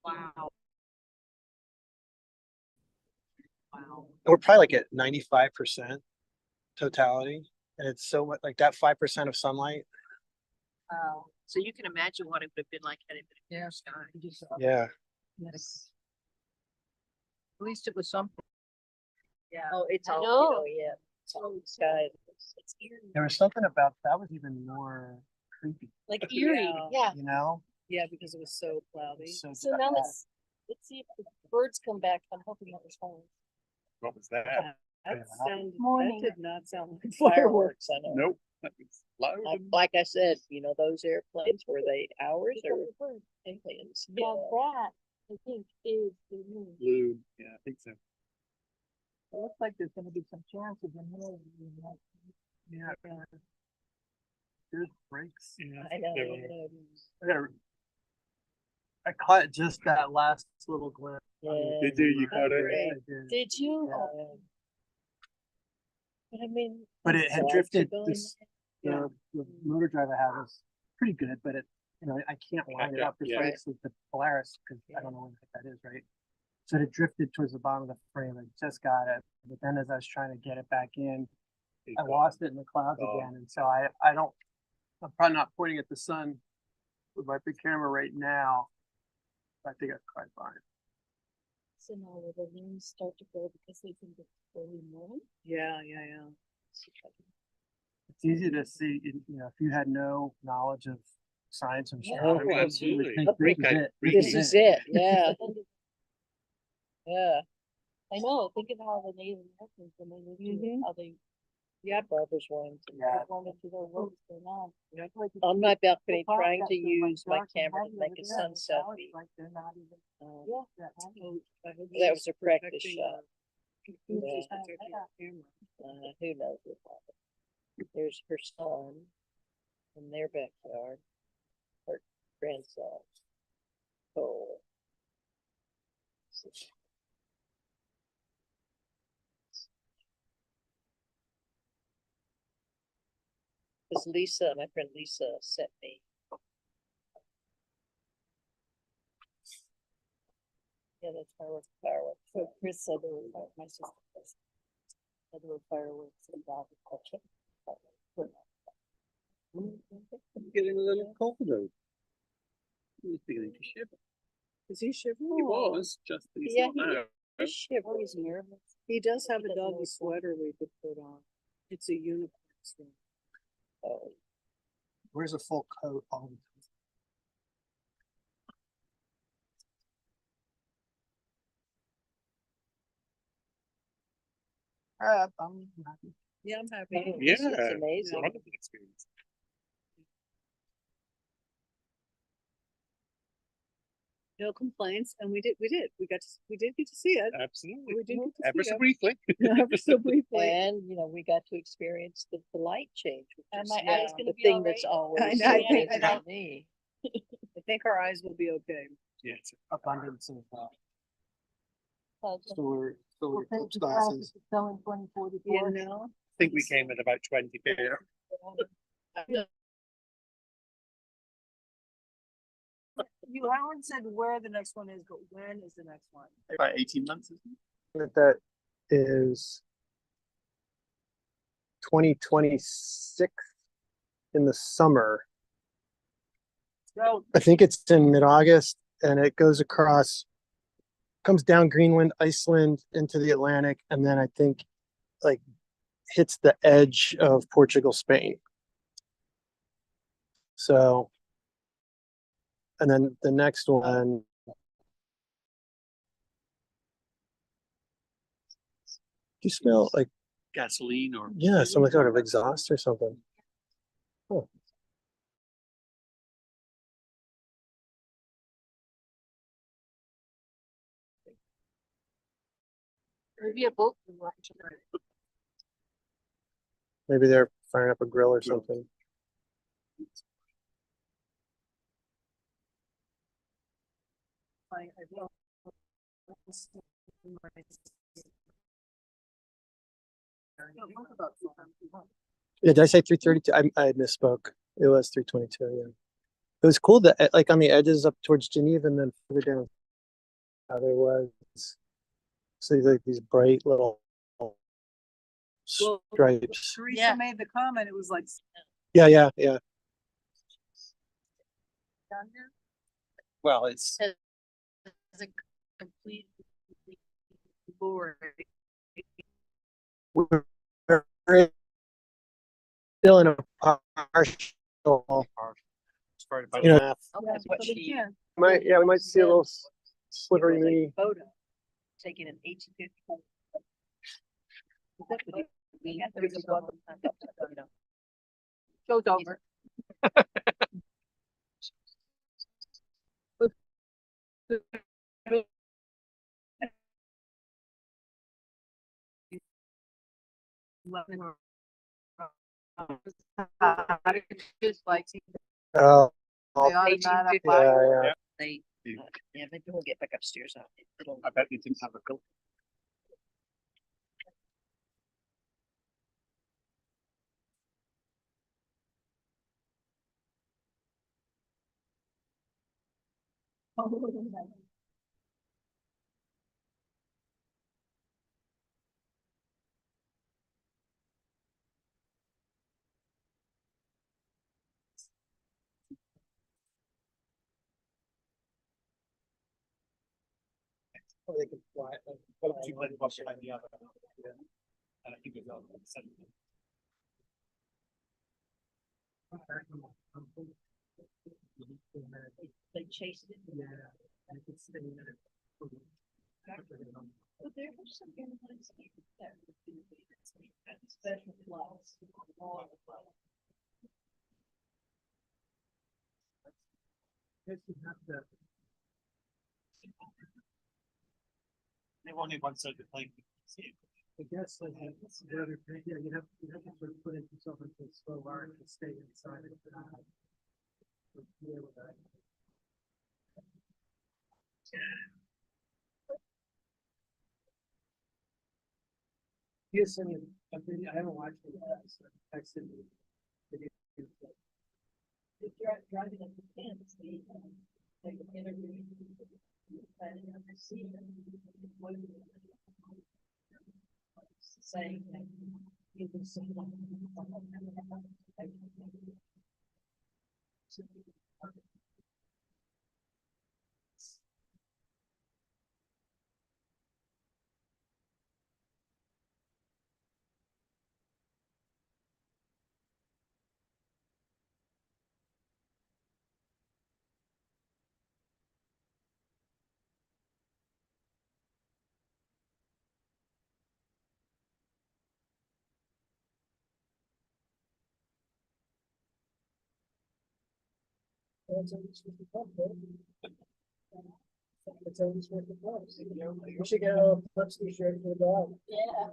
Wow. Wow. We're probably like at 95% totality. And it's so much like that 5% of sunlight. Wow. So you can imagine what it would have been like had it been a clear sky. Yeah. Yes. At least it was something. Yeah. Oh, it's all, know. yeah. It's all sky. It's eerie. There was something about that was even more creepy, Like eerie, Yeah, you know? yeah, because it was so cloudy. So, So now let's see if the birds come back. I'm hoping that was fine. What was that? That sounded, that Morning. did not sound like Fireworks, I know. Nope. That was loud. Like I said, you know, those airplanes, were they ours or aliens? Yeah, that, I think, is the moon. Blue. Yeah, I think so. It looks like there's gonna be some chances in there. yeah. There's breaks. Yeah. I know. They were- I caught just that last little glimpse. Yeah. Did you caught it? Great. I did. Did you? Yeah. But I mean. But it had dogs are drifted. going This, Yeah. the motor drive I have is pretty good, but it, you know, I can't line it up Yeah. precisely with the Polaris because I don't know what the heck that is, right? So it drifted towards the bottom of the frame. I just got it, but then as I was trying to get it back in, I lost it in the clouds Oh. again, and so I don't. I'm probably not pointing at the sun with my big camera right now. I think that's quite fine. So now will the moons start to go because they think it's early morning? Yeah. It's easy to see, you know, if you had no knowledge of science and Yeah. astronomy, Oh, you would absolutely. think this is it. This is it, yeah. Yeah, I know, think of how the Native Americans, when they lived here, Mhm. how they yeah, Barbara's one. Yeah. wanted to know what was going on. On my balcony, The trying to process is, like, use my dark and camera to heavy make over a there, sun and now it's selfie. like they're not even- Um, Yeah, that heavy. That was a practice shot. Who's Yeah. just protecting the camera? Who knows what happened. There's her son in their backyard, her grandson. Oh. Because Lisa, my friend Lisa sent me. Yeah, that's fireworks. So Chris said there were, my sister said there were fireworks in Dallas. Getting a little colder. He was beginning to shiver. Is he shivering? He was just. He's Yeah, not now. He's shivering. He's nervous. He does have a doggy sweater we could put on. It's a unicorn sweater. Oh, Where's a full coat all the time? I'm happy. Yeah, I'm happy. Yeah. It's amazing. Wonderful experience. no complaints, and we did, we did get to see it. Absolutely. We did get to Ever see so it. briefly. Ever so briefly. And, you know, we got to experience the light change, which Are is my yeah, eyes gonna the be thing all that's right? always I so think- good I to me. I think our eyes will be okay. Yeah, it's abundance of, So solar we'll take eclipse the glasses. glasses to sell in You 2044. know? I think we came at about 20 pair. You haven't said where the next one is, but when is the next one? About 18 months, isn't it? That is 2026 in the summer. So, I think it's in mid-August and it goes across, comes down Greenland, Iceland into the Atlantic, and then I think like hits the edge of Portugal, Spain. So, and then the next one, do you smell like, Gasoline or. yeah, some sort of exhaust or something? Oh, Maybe a boat. maybe they're firing up a grill or something. Yeah, did I say 332? I misspoke. It was 322, yeah. It was cool that like on the edges up towards Geneva and then further down, there was so like these bright little stripes. Teresa Yeah. made the comment, it was like, Yeah. Well, it's It's a complete boring. We're still in a partial, it's part about you know, That's what but she. again, we might see a little It slivery was a knee. photo taken in 1854. We had the result. Show's over. Just like Oh, the automatic. yeah. They, yeah, maybe we'll get back upstairs. It'll. I bet you didn't have a coat. They could fly. Two played one behind the other. Yeah. And I think it was on the center. They chased it. Yeah. I could stay in it. But there were some airlines that would do special flights. All the flights. They wanted one side of the plane. I guess like the other thing, yeah, you have to sort of put yourself into a slow arc to stay inside of that. Yes, I mean, I haven't watched it yet, so I texted me. If you're driving up the fence, they like an interview. Planning on the scene. What do you- Saying that you can see them. It's always worth the price. We should get a punch t-shirt for the dog. Yeah.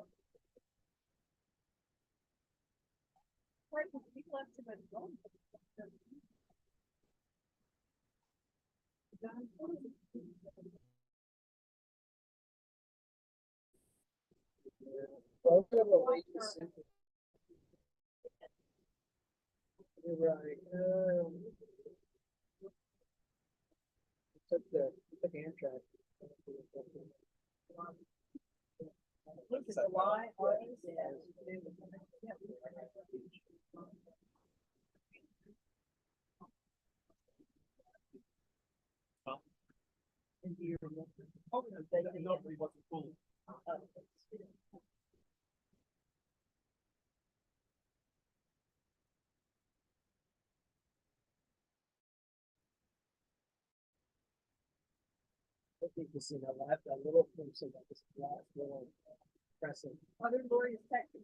You're right. Took Amtrak. I think you see that little person that was last little pressing. Other lawyers texting.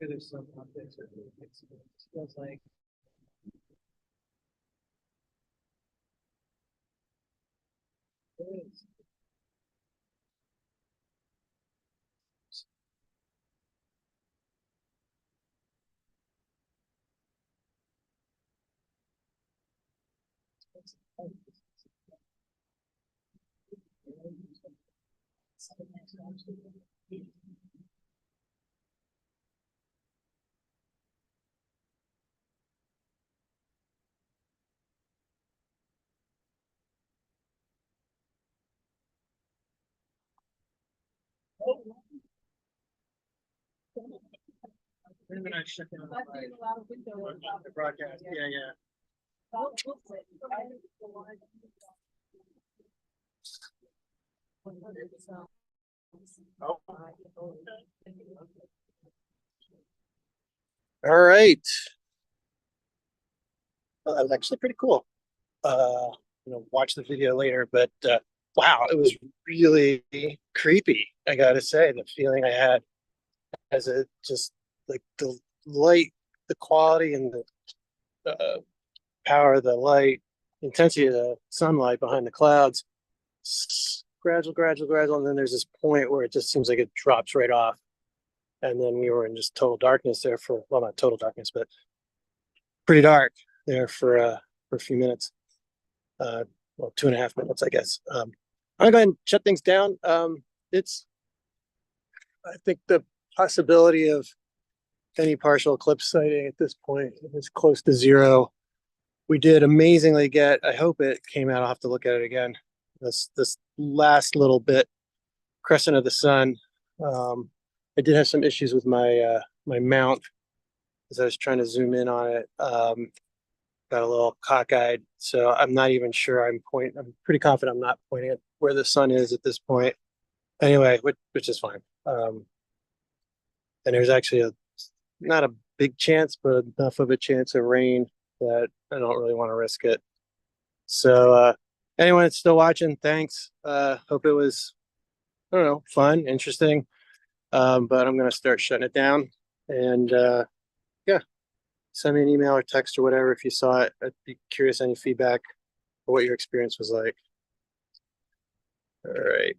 There's some objects that really fix it. It feels like. It is. Maybe I shut down the broadcast. Yeah, yeah. Oh. All right. Well, that was actually pretty cool. Watch the video later, but wow, it was really creepy. I gotta say, the feeling I had as it just like the light, the quality, and the power of the light, intensity of the sunlight behind the clouds, gradual, gradual, gradual, and then there's this point where it just seems like it drops right off, and then we were in just total darkness there for, well, not total darkness, but pretty dark there for a few minutes. Well, 2.5 minutes, I guess. I'm gonna go ahead and shut things down. I think the possibility of any partial eclipse sighting at this point is close to zero. We did amazingly get, I hope it came out, I'll have to look at it again. This last little bit, crescent of the sun. I did have some issues with my mount as I was trying to zoom in on it. Got a little cockeyed, so I'm not even sure I'm pretty confident I'm not pointing at where the sun is at this point. Anyway, which is fine. And there's actually not a big chance, but enough of a chance of rain that I don't really want to risk it. So anyone that's still watching, thanks. Hope it was, I don't know, fun, interesting. But I'm gonna start shutting it down. And yeah, send me an email or text or whatever if you saw it. I'd be curious any feedback or what your experience was like. All right.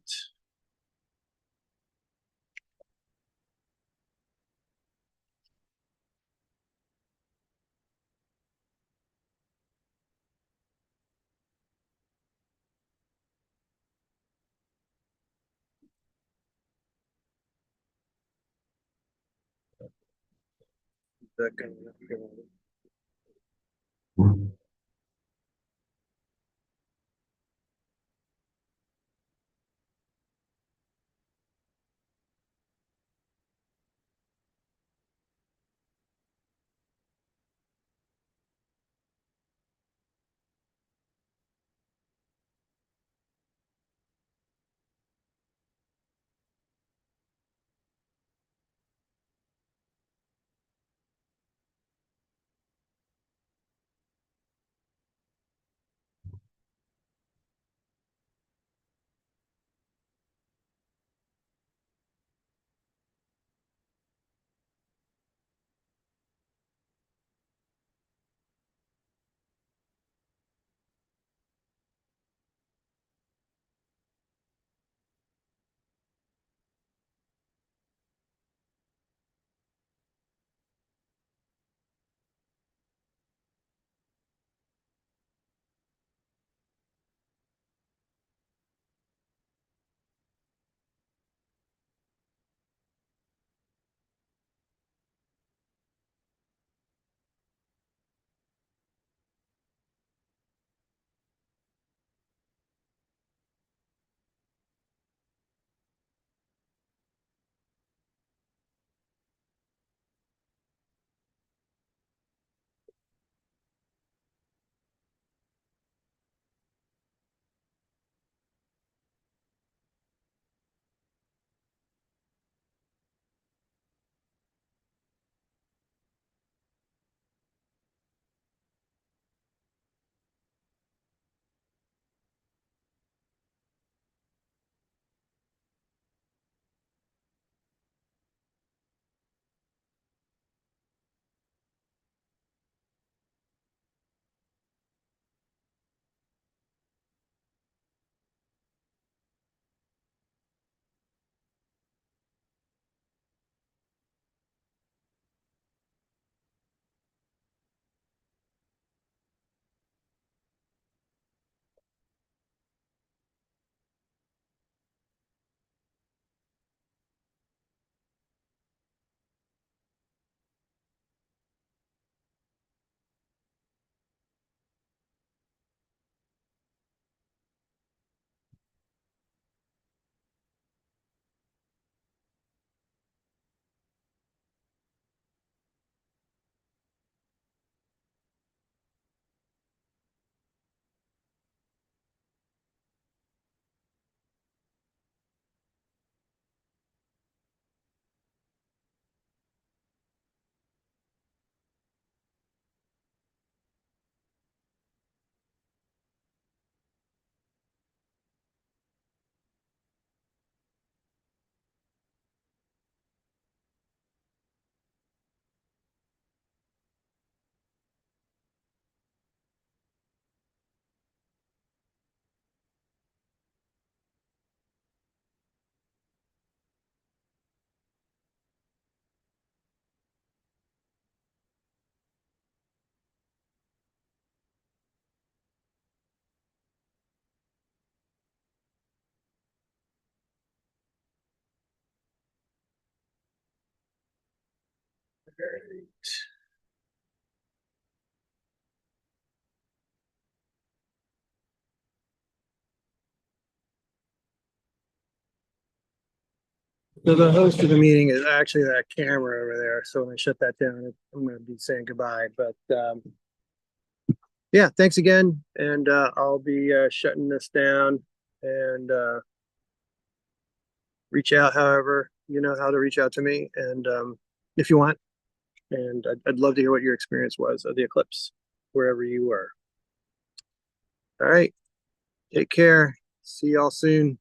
So the host of the meeting is actually that camera over there. So when I shut that down, I'm going to be saying goodbye. But yeah, thanks again. And I'll be shutting this down and reach out however you know how to reach out to me. And if you want, and I'd love to hear what your experience was of the eclipse, wherever you were. All right. Take care. See y'all soon.